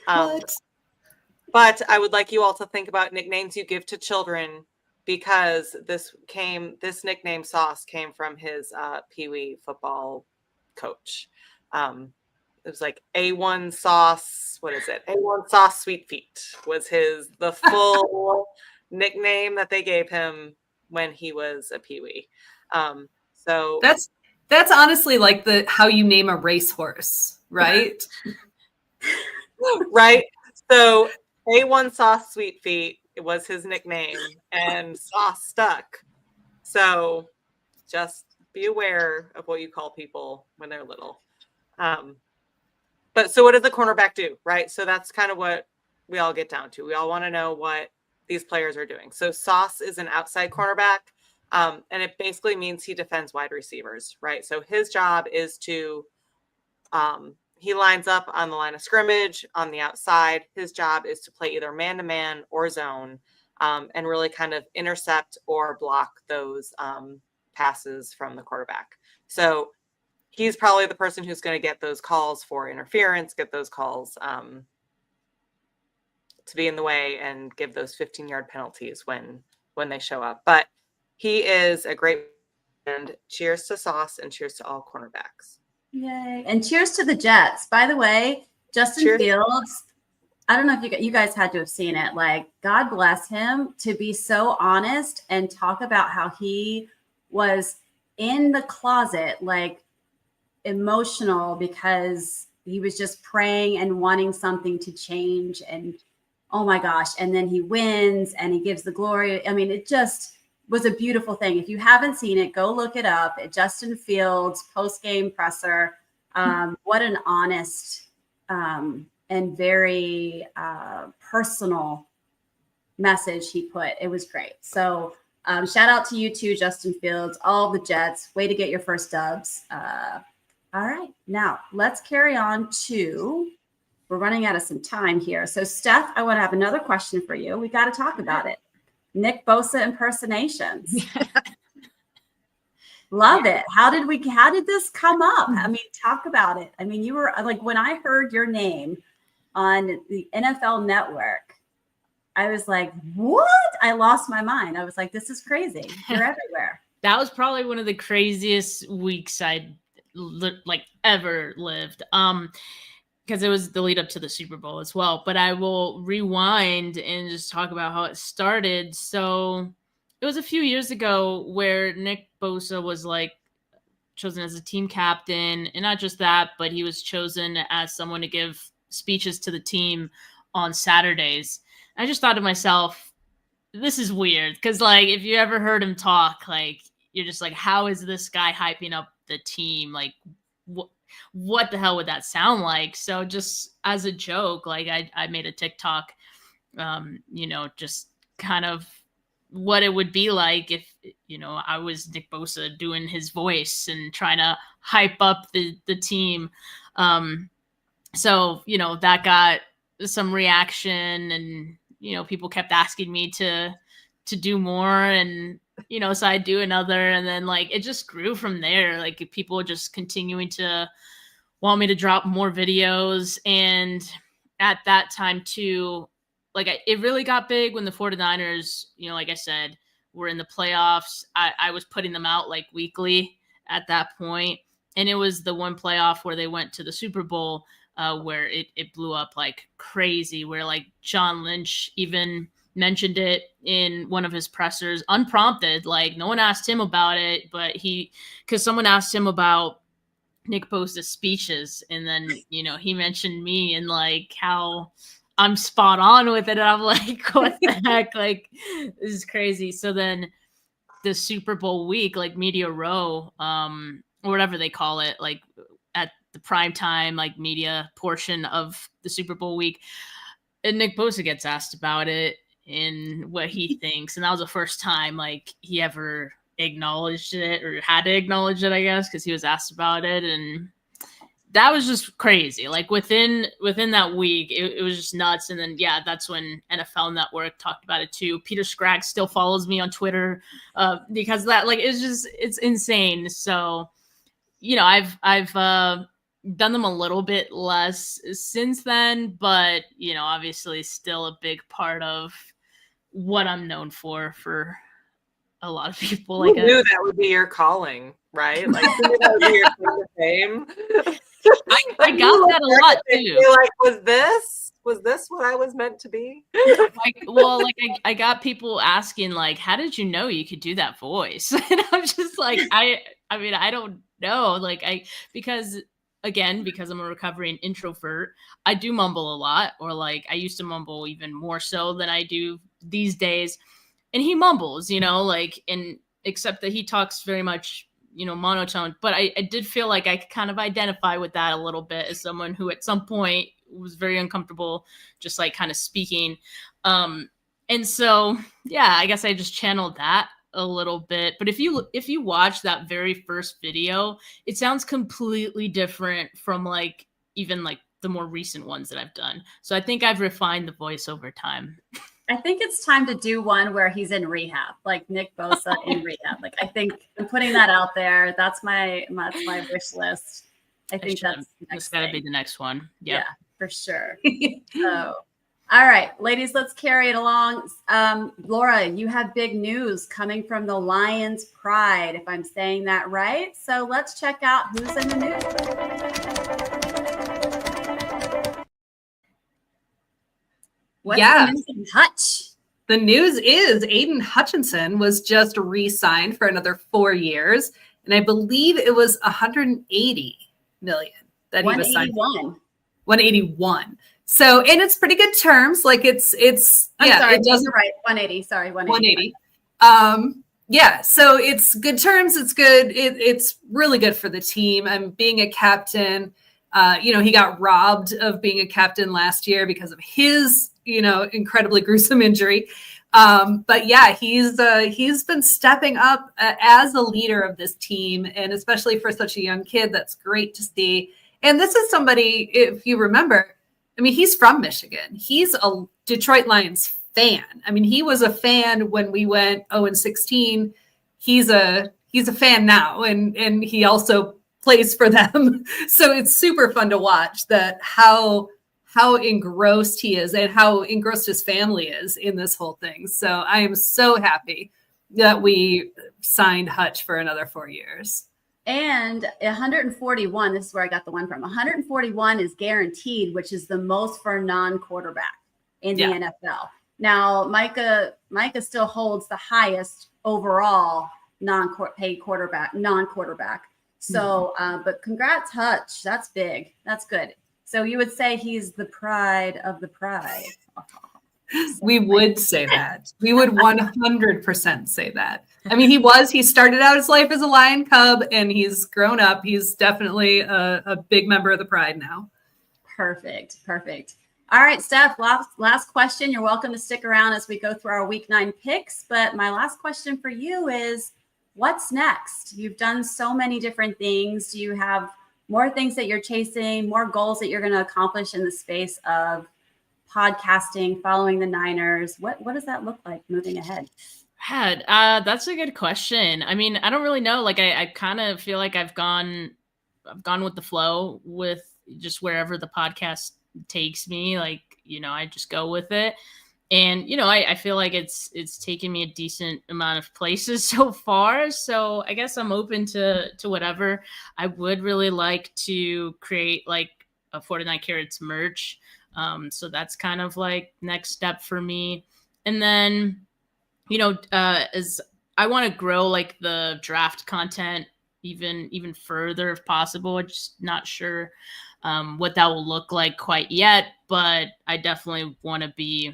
But I would like you all to think about nicknames you give to children, because this nickname Sauce came from his Pee Wee football coach. It was like A1 Sauce. What is it? A1 Sauce Sweet Feet was the full nickname that they gave him when he was a Pee Wee. So that's honestly like how you name a racehorse, right? Right. So A1 Sauce Sweet Feet was his nickname, and Sauce stuck. So just be aware of what you call people when they're little. But so what does the cornerback do, right? So that's kind of what we all get down to. We all want to know what these players are doing. So Sauce is an outside cornerback, and it basically means he defends wide receivers, right? So his job is to he lines up on the line of scrimmage on the outside. His job is to play either man-to-man or zone, and really kind of intercept or block those passes from the quarterback. So he's probably the person who's going to get those calls for interference, get those calls to be in the way, and give those 15-yard penalties when they show up. But he is a great friend. Cheers to Sauce, and cheers to all cornerbacks. Yay. And cheers to the Jets. By the way, Justin Fields, I don't know if you guys had to have seen it. Like, God bless him to be so honest and talk about how he was in the closet, like emotional, because he was just praying and wanting something to change. And oh my gosh. And then he wins and he gives the glory. I mean, it just was a beautiful thing. If you haven't seen it, go look it up at Justin Fields post-game presser. What an honest and very personal message he put. It was great. So shout out to you too, Justin Fields, all the Jets. Way to get your first dubs. All right. Now let's carry on to, we're running out of some time here. So Steph, I want to have another question for you. We got to talk about it. Nick Bosa impersonations. Love it. How did this come up? I mean, talk about it. I mean, you were like, when I heard your name on the NFL Network, I was like, what? I lost my mind. I was like, this is crazy. You're everywhere. That was probably one of the craziest weeks I'd ever lived. Because it was the lead up to the Super Bowl as well. But I will rewind and just talk about how it started. So it was a few years ago where Nick Bosa was like chosen as a team captain, and not just that, but he was chosen as someone to give speeches to the team on Saturdays. I just thought to myself, this is weird, because like if you ever heard him talk, like you're just like, how is this guy hyping up the team? Like what the hell would that sound like? So just as a joke, like I made a TikTok, just kind of what it would be like if, I was Nick Bosa doing his voice and trying to hype up the team. So, that got some reaction, and, people kept asking me to do more, and, so I do another, and then like, it just grew from there. Like people just continuing to want me to drop more videos. And at that time too, like it really got big when the 49ers, like I said, were in the playoffs. I was putting them out like weekly at that point. And it was the one playoff where they went to the Super Bowl, where it blew up like crazy, where like John Lynch even mentioned it in one of his pressers, unprompted. Like no one asked him about it, but because someone asked him about Nick Bosa's speeches, and then, he mentioned me and like how I'm spot on with it. And I'm like, what the heck? Like, this is crazy. So then the Super Bowl week, like Media Row, or whatever they call it, like at the prime time, like media portion of the Super Bowl week, and Nick Bosa gets asked about it and what he thinks. And that was the first time like he ever acknowledged it, or had to acknowledge it, I guess, because he was asked about it. And that was just crazy. Like within that week, it was just nuts. And then, yeah, that's when NFL Network talked about it too. Peter Scraggs still follows me on Twitter because that, like, it's insane. So, I've done them a little bit less since then, but, obviously still a big part of what I'm known for a lot of people. Who knew that would be your calling, right? Like, who knew that would be your claim to fame? I got that a lot too. Like, was this what I was meant to be? I got people asking like, how did you know you could do that voice? And I'm just like, I mean, I don't know. Like because I'm a recovering introvert, I do mumble a lot, or like I used to mumble even more so than I do these days. And he mumbles, and except that he talks very much, monotone. But I did feel like I could kind of identify with that a little bit as someone who at some point was very uncomfortable just like kind of speaking. And so, yeah, I guess I just channeled that a little bit. But if you watch that very first video, it sounds completely different from like even like the more recent ones that I've done. So I think I've refined the voice over time. I think it's time to do one where he's in rehab, like Nick Bosa in rehab. Like I think I'm putting that out there. That's my wish list. I think that's got to be the next one. Yep. Yeah, for sure. So, all right, ladies, let's carry it along. Laura, you have big news coming from the Lions Pride, if I'm saying that right. So let's check out who's in the news. What's the news in Hutch? The news is Aiden Hutchinson was just re-signed for another 4 years, and I believe it was $180 million that he was signed. 181. So, and it's pretty good terms. Like it's I'm sorry, it doesn't right. 180. Sorry, 180. Yeah, so it's good terms. It's good. It's really good for the team. I'm being a captain. He got robbed of being a captain last year because of his, incredibly gruesome injury. But yeah, he's been stepping up as a leader of this team, and especially for such a young kid, that's great to see. And this is somebody, if you remember, I mean, he's from Michigan. He's a Detroit Lions fan. I mean, he was a fan when we went 0-16. He's a fan now, and he also plays for them. So it's super fun to watch that how engrossed he is and how engrossed his family is in this whole thing. So I am so happy that we signed Hutch for another 4 years. And 141, this is where I got the one from. 141 is guaranteed, which is the most for a non-quarterback in the NFL. Now, Micah still holds the highest overall non-paid quarterback, non-quarterback. So, but congrats, Hutch. That's big. That's good. So you would say he's the pride of the pride. We would say that. We would 100% say that. I mean, he started out his life as a Lion Cub, and he's grown up. He's definitely a big member of the pride now. Perfect. All right, Steph, last question. You're welcome to stick around as we go through our week 9 picks. But my last question for you is, what's next? You've done so many different things. Do you have more things that you're chasing, more goals that you're going to accomplish in the space of podcasting, following the Niners? What does that look like moving ahead? That's a good question. I mean, I don't really know. Like, I kind of feel like I've gone with the flow with just wherever the podcast takes me. Like, I just go with it. And, I feel like it's taken me a decent amount of places so far. So I guess I'm open to whatever. I would really like to create like a 49Karats merch. So that's kind of like next step for me. And then, as I want to grow like the draft content even further if possible. I'm just not sure what that will look like quite yet, but I definitely want to be,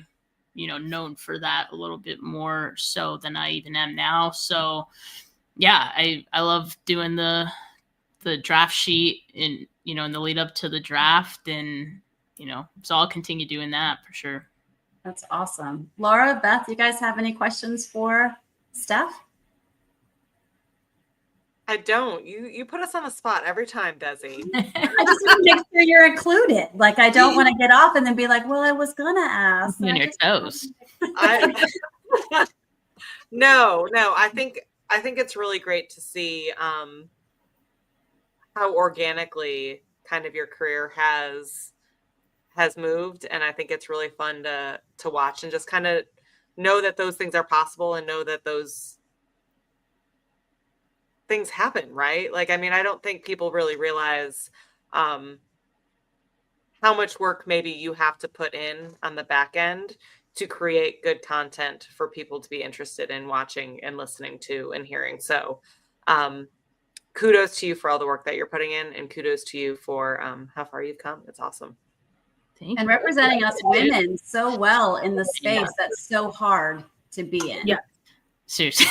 known for that a little bit more so than I even am now. So yeah, I love doing the draft sheet in the lead up to the draft, and so I'll continue doing that for sure. That's awesome. Laura, Beth, you guys have any questions for Steph? I don't. You put us on the spot every time, Dezi. I just want to make sure you're included. Like, I don't want to get off and then be like, well, I was going to ask. On your toes. No. I think it's really great to see how organically kind of your career has moved, and I think it's really fun to watch and just kind of know that those things are possible and know that those things happen, right? Like, I mean, I don't think people really realize how much work maybe you have to put in on the back end to create good content for people to be interested in watching and listening to and hearing. So kudos to you for all the work that you're putting in, and kudos to you for how far you've come. It's awesome. Thank you. Representing us women so well in the space that's so hard to be in. Yeah. Seriously.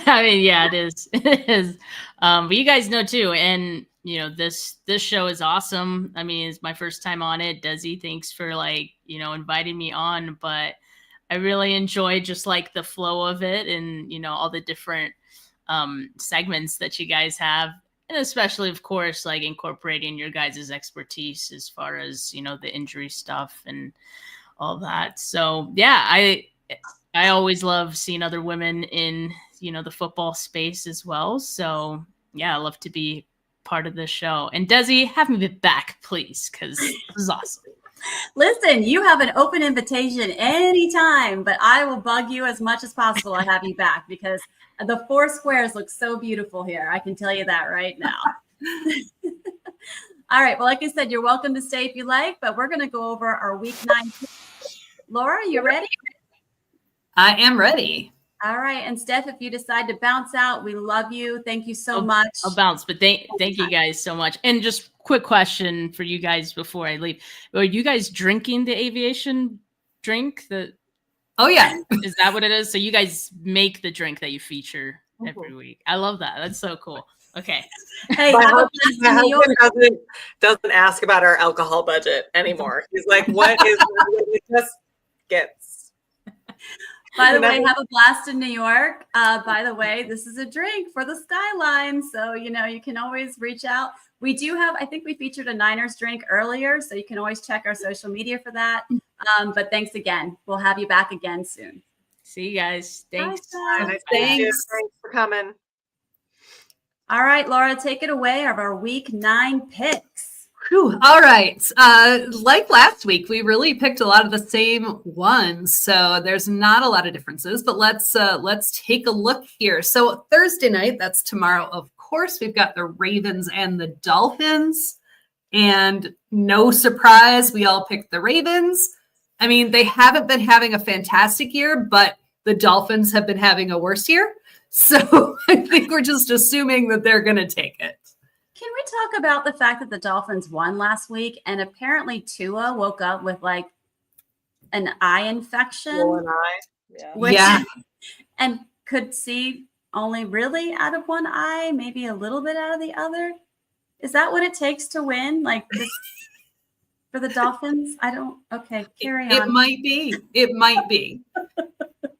I mean, yeah, it is. It is. But you guys know too. And, this show is awesome. I mean, it's my first time on it. Dezi, thanks for inviting me on. But I really enjoy just like the flow of it and, all the different segments that you guys have. And especially, of course, like incorporating your guys' expertise as far as, the injury stuff and all that. So, yeah, I always love seeing other women in, the football space as well. So, yeah, I love to be part of this show. And Dezi, have me back, please, because this is awesome. Listen, you have an open invitation anytime, but I will bug you as much as possible to have you back, because the 4 squares look so beautiful here. I can tell you that right now. All right. Well, like I said, you're welcome to stay if you like, but we're going to go over our week 9. Laura, you ready? I am ready. All right. And Steph, if you decide to bounce out, we love you. Thank you so much. I'll bounce, but thank you guys so much. And just quick question for you guys before I leave. Are you guys drinking the aviation drink? Oh, yeah. Is that what it is? So you guys make the drink that you feature every week. I love that. That's so cool. Okay. Hey, my husband doesn't ask about our alcohol budget anymore. He's like, what is it? Just gets. By the way, have a blast in New York. By the way, this is a drink for the Skyline. So, you can always reach out. We do have, I think we featured a Niners drink earlier, so you can always check our social media for that. But thanks again. We'll have you back again soon. See you guys. Thanks. Thanks for coming. All right, Laura, take it away of our week 9 picks. Whew. All right. Like last week, we really picked a lot of the same ones, so there's not a lot of differences. But let's take a look here. So Thursday night, that's tomorrow, of course, we've got the Ravens and the Dolphins, and no surprise, we all picked the Ravens. I mean, they haven't been having a fantastic year, but the Dolphins have been having a worse year. So I think we're just assuming that they're going to take it. Can we talk about the fact that the Dolphins won last week and apparently Tua woke up with like an eye infection? One eye. Yeah. And could see only really out of one eye, maybe a little bit out of the other. Is that what it takes to win? Like this for the Dolphins? Okay, carry on. It might be.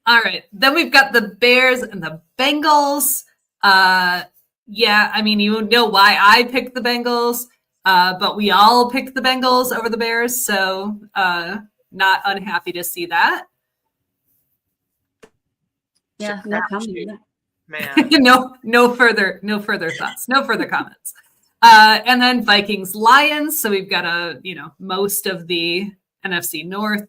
All right. Then we've got the Bears and the Bengals. Yeah, I mean, you know why I picked the Bengals, but we all picked the Bengals over the Bears, so not unhappy to see that. Yeah, no comment. Man. no further thoughts, no further comments. And then Vikings, Lions. So we've got most of the NFC North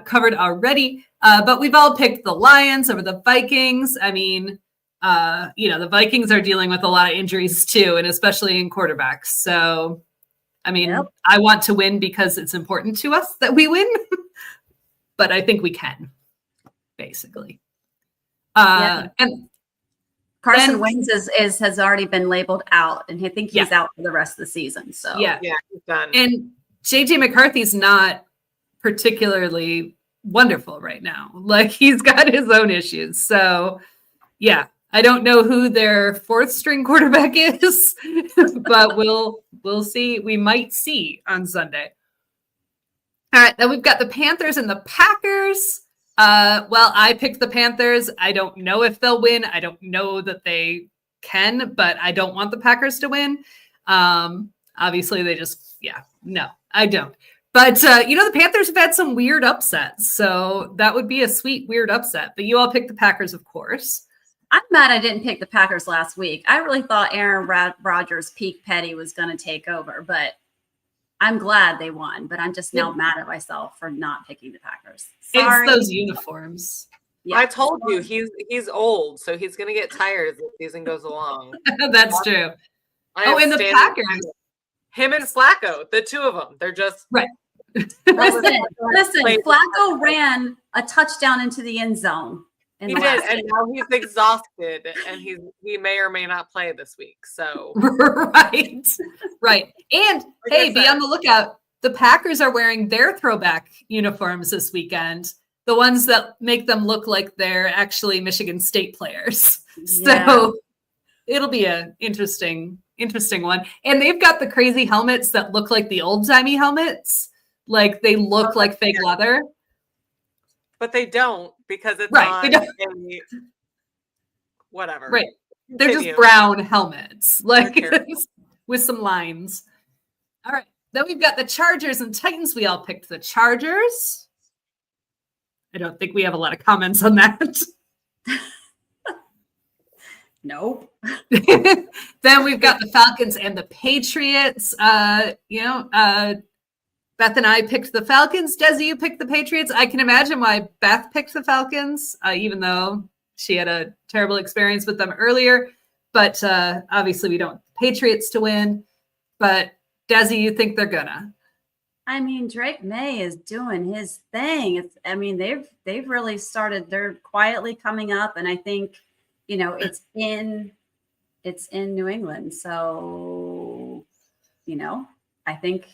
covered already, but we've all picked the Lions over the Vikings. I mean, the Vikings are dealing with a lot of injuries too, and especially in quarterbacks. So, I mean, Yep. I want to win because it's important to us that we win, but I think we can, basically. And Carson Wentz has already been labeled out, and I think he's out for the rest of the season. So yeah, he's done. And JJ McCarthy's not particularly wonderful right now. Like he's got his own issues. So yeah, I don't know who their 4th string quarterback is, but we'll see. We might see on Sunday. All right, then we've got the Panthers and the Packers. Well, I picked the Panthers. I don't know if they'll win. I don't know that they can, but I don't want the Packers to win. Obviously, no, I don't. But, the Panthers have had some weird upsets, so that would be a sweet, weird upset. But you all picked the Packers, of course. I'm mad I didn't pick the Packers last week. I really thought Aaron Rodgers' peak petty was going to take over, but I'm glad they won. But I'm just now mad at myself for not picking the Packers. Sorry. It's those uniforms. Yeah. I told you he's old, so he's going to get tired as the season goes along. That's true. And the Packers. Him and Flacco, the two of them, they're just right. Listen. Flacco ran a touchdown into the end zone. He did, and now he's exhausted, and he may or may not play this week. So right. And hey, be on the lookout. The Packers are wearing their throwback uniforms this weekend. The ones that make them look like they're actually Michigan State players. Yeah. So it'll be an interesting one. And they've got the crazy helmets that look like the old-timey helmets. Like they look like fake leather. But they don't because it's right. Whatever. Right. They're just brown helmets, like with some lines. All right. Then we've got the Chargers and Titans. We all picked the Chargers. I don't think we have a lot of comments on that. Nope. Then we've got the Falcons and the Patriots. Beth and I picked the Falcons. Dezi, you picked the Patriots. I can imagine why Beth picked the Falcons, even though she had a terrible experience with them earlier. But obviously we don't want the Patriots to win. But Dezi, you think they're gonna? I mean, Drake May is doing his thing. They've really started. They're quietly coming up, and I think, it's in New England. So, I think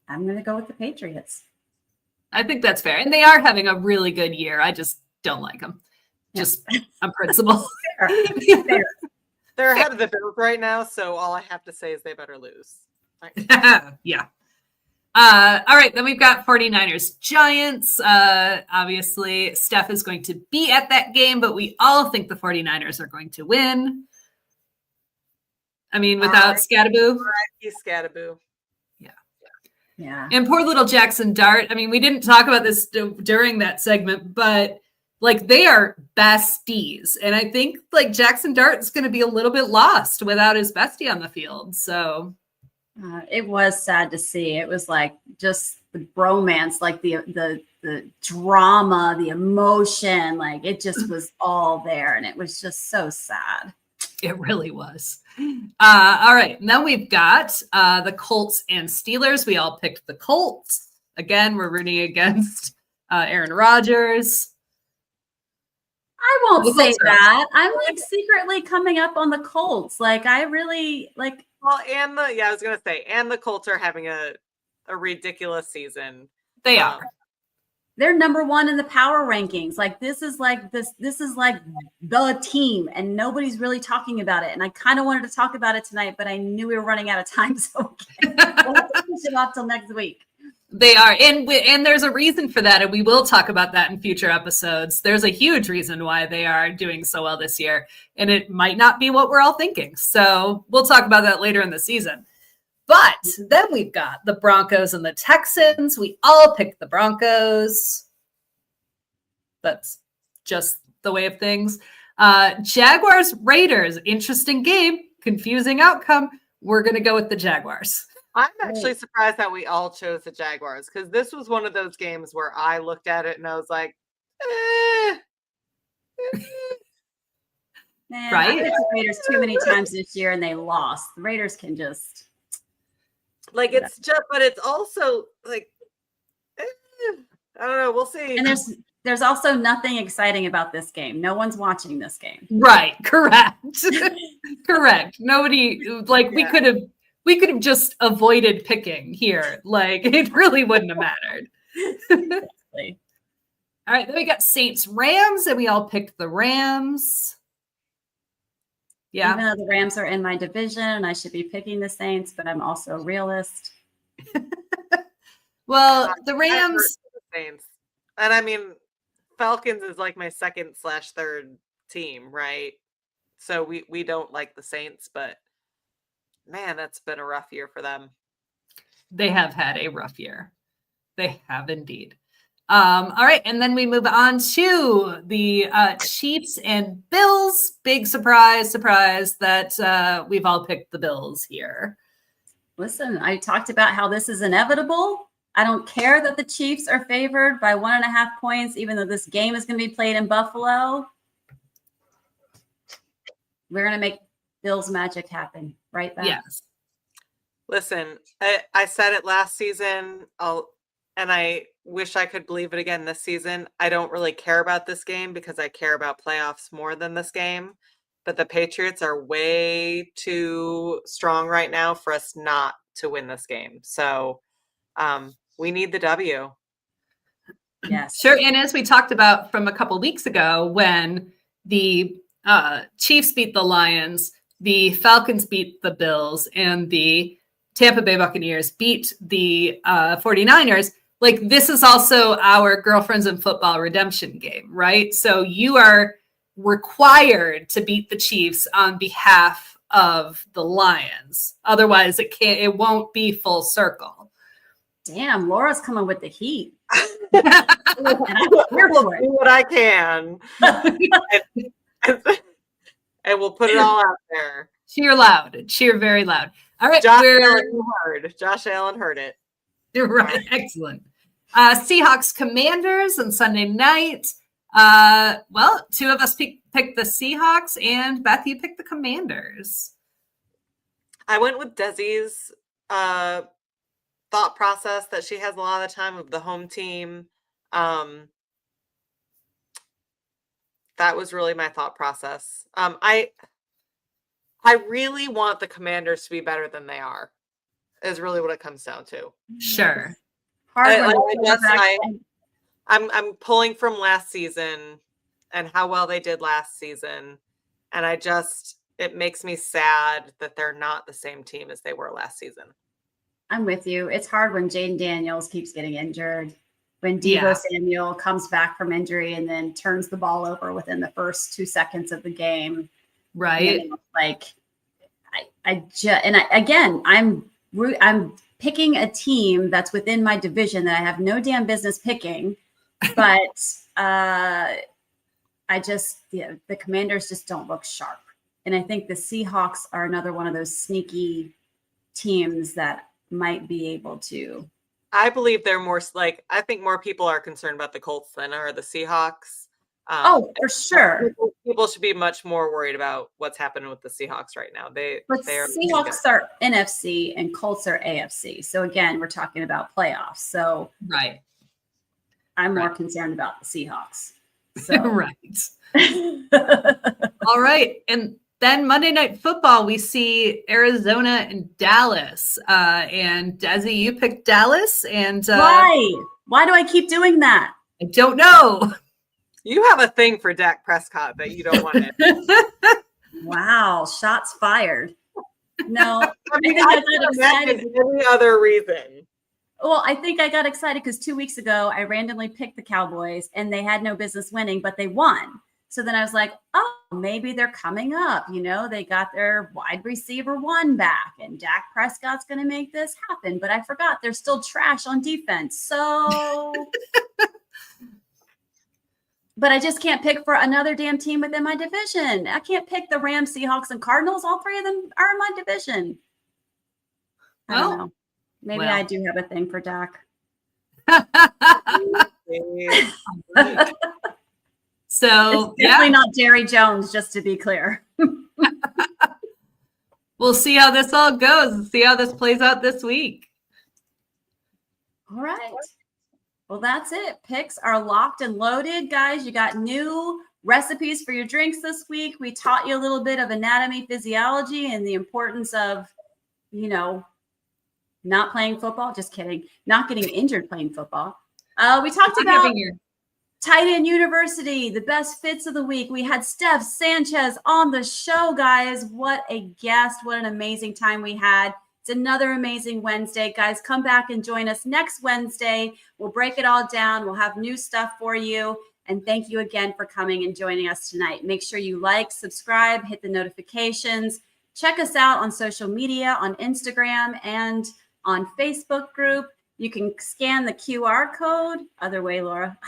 I'm going to go with the Patriots. I think that's fair. And they are having a really good year. I just don't like them. Just on principle. Fair. They're ahead of the Bills right now, so all I have to say is they better lose. Yeah. All right, then we've got 49ers Giants. Obviously, Steph is going to be at that game, but we all think the 49ers are going to win. I mean, without Scattaboo. He's Scattaboo. Yeah. Yeah. And poor little Jackson Dart. I mean, we didn't talk about this during that segment, but like they are besties. And I think like Jackson Dart is going to be a little bit lost without his bestie on the field. So it was sad to see. It was like just the bromance, like the drama, the emotion, like it just was all there. And it was just so sad. It really was. All right. Now we've got the Colts and Steelers. We all picked the Colts. Again, we're rooting against Aaron Rodgers. I won't say that. I'm like secretly coming up on the Colts. Like I really like. Well, I was gonna say, and the Colts are having a ridiculous season. They are. They're number one in the power rankings. Like this is like the team, and nobody's really talking about it. And I kind of wanted to talk about it tonight, but I knew we were running out of time, so we'll have to push it off till next week. They are, and there's a reason for that, and we will talk about that in future episodes. There's a huge reason why they are doing so well this year, and it might not be what we're all thinking. So we'll talk about that later in the season. But then we've got the Broncos and the Texans. We all picked the Broncos. That's just the way of things. Jaguars, Raiders, interesting game, confusing outcome. We're going to go with the Jaguars. I'm actually surprised that we all chose the Jaguars because this was one of those games where I looked at it and I was like, Man, right? I picked the Raiders too many times this year and they lost. The Raiders can just like it's just, but it's also like I don't know. We'll see. And there's also nothing exciting about this game. No one's watching this game. Right? Correct. Correct. Nobody like we could have just avoided picking here. Like it really wouldn't have mattered. Exactly. All right, then we got Saints Rams, and we all picked the Rams. Yeah. Even though the Rams are in my division and I should be picking the Saints, but I'm also a realist. Well, the Rams. The Saints. And I mean, Falcons is like my second/third team, right? So we don't like the Saints, but man, that's been a rough year for them. They have had a rough year. They have indeed. All right, and then we move on to the Chiefs and Bills. Big surprise that we've all picked the Bills here. Listen, I talked about how this is inevitable. I don't care that the Chiefs are favored by 1.5 points, even though this game is going to be played in Buffalo. We're going to make Bills magic happen, right, Beth? Yes. Listen, I said it last season, and I wish I could believe it again this season. I don't really care about this game because I care about playoffs more than this game. But the Patriots are way too strong right now for us not to win this game. So we need the W. Yes. Sure. And as we talked about from a couple weeks ago, when the Chiefs beat the Lions, the Falcons beat the Bills, and the Tampa Bay Buccaneers beat the 49ers, like this is also our girlfriends in football redemption game, right? So you are required to beat the Chiefs on behalf of the Lions. Otherwise it won't be full circle. Damn, Laura's coming with the heat. And I will do what I can. And we'll put it all out there. Cheer loud. Cheer very loud. All right. Josh Allen heard it. You're right. Excellent. Seahawks Commanders on Sunday night. Well, two of us picked the Seahawks, and Beth, you picked the Commanders. I went with Dezi's thought process that she has a lot of the time of the home team. That was really my thought process. I really want the Commanders to be better than they are, is really what it comes down to. Sure. I'm pulling from last season and how well they did last season. And it makes me sad that they're not the same team as they were last season. I'm with you. It's hard when Jaden Daniels keeps getting injured, when Deebo Samuel comes back from injury and then turns the ball over within the first 2 seconds of the game. Right. Like I'm picking a team that's within my division that I have no damn business picking, but the Commanders just don't look sharp. And I think the Seahawks are another one of those sneaky teams that might be able to. I believe they're more like, I think more people are concerned about the Colts than are the Seahawks. For sure. People should be much more worried about what's happening with the Seahawks right now. Seahawks are NFC and Colts are AFC. So again, we're talking about playoffs. So right. I'm more concerned about the Seahawks. So. Right. All right. And then Monday Night Football, we see Arizona and Dallas. And Dezi, you picked Dallas. And why? Why do I keep doing that? I don't know. You have a thing for Dak Prescott that you don't want it. Wow, shots fired. No, I think I got excited. Any other reason? Well, I think I got excited because 2 weeks ago I randomly picked the Cowboys and they had no business winning, but they won. So then I was like, oh, maybe they're coming up. You know, they got their wide receiver 1 back and Dak Prescott's going to make this happen. But I forgot they're still trash on defense. So, but I just can't pick for another damn team within my division. I can't pick the Rams, Seahawks, and Cardinals. All 3 of them are in my division. I don't know. Maybe I do have a thing for Dak. So it's definitely not Jerry Jones, just to be clear. We'll see how this all goes and see how this plays out this week. All right. Well, that's it. Picks are locked and loaded, guys. You got new recipes for your drinks this week. We taught you a little bit of anatomy, physiology, and the importance of, you know, not playing football. Just kidding. Not getting injured playing football. We talked about Tight End University, the best fits of the week. We had Steph Sanchez on the show, guys. What a guest. What an amazing time we had. It's another amazing Wednesday. Guys, come back and join us next Wednesday. We'll break it all down. We'll have new stuff for you. And thank you again for coming and joining us tonight. Make sure you like, subscribe, hit the notifications. Check us out on social media, on Instagram, and on Facebook group. You can scan the QR code. Other way, Laura.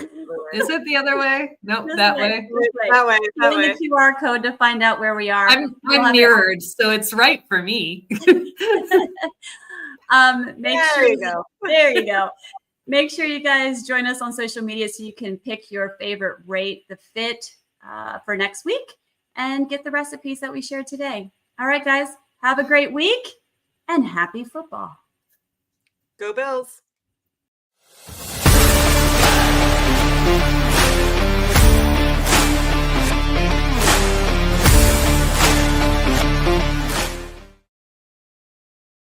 Is it the other way? Nope, that way. That way. The QR code to find out where we are. I'm mirrored, so it's right for me. There you go. Make sure you guys join us on social media so you can pick your favorite rate the fit for next week and get the recipes that we shared today. All right, guys, have a great week and happy football. Go Bills.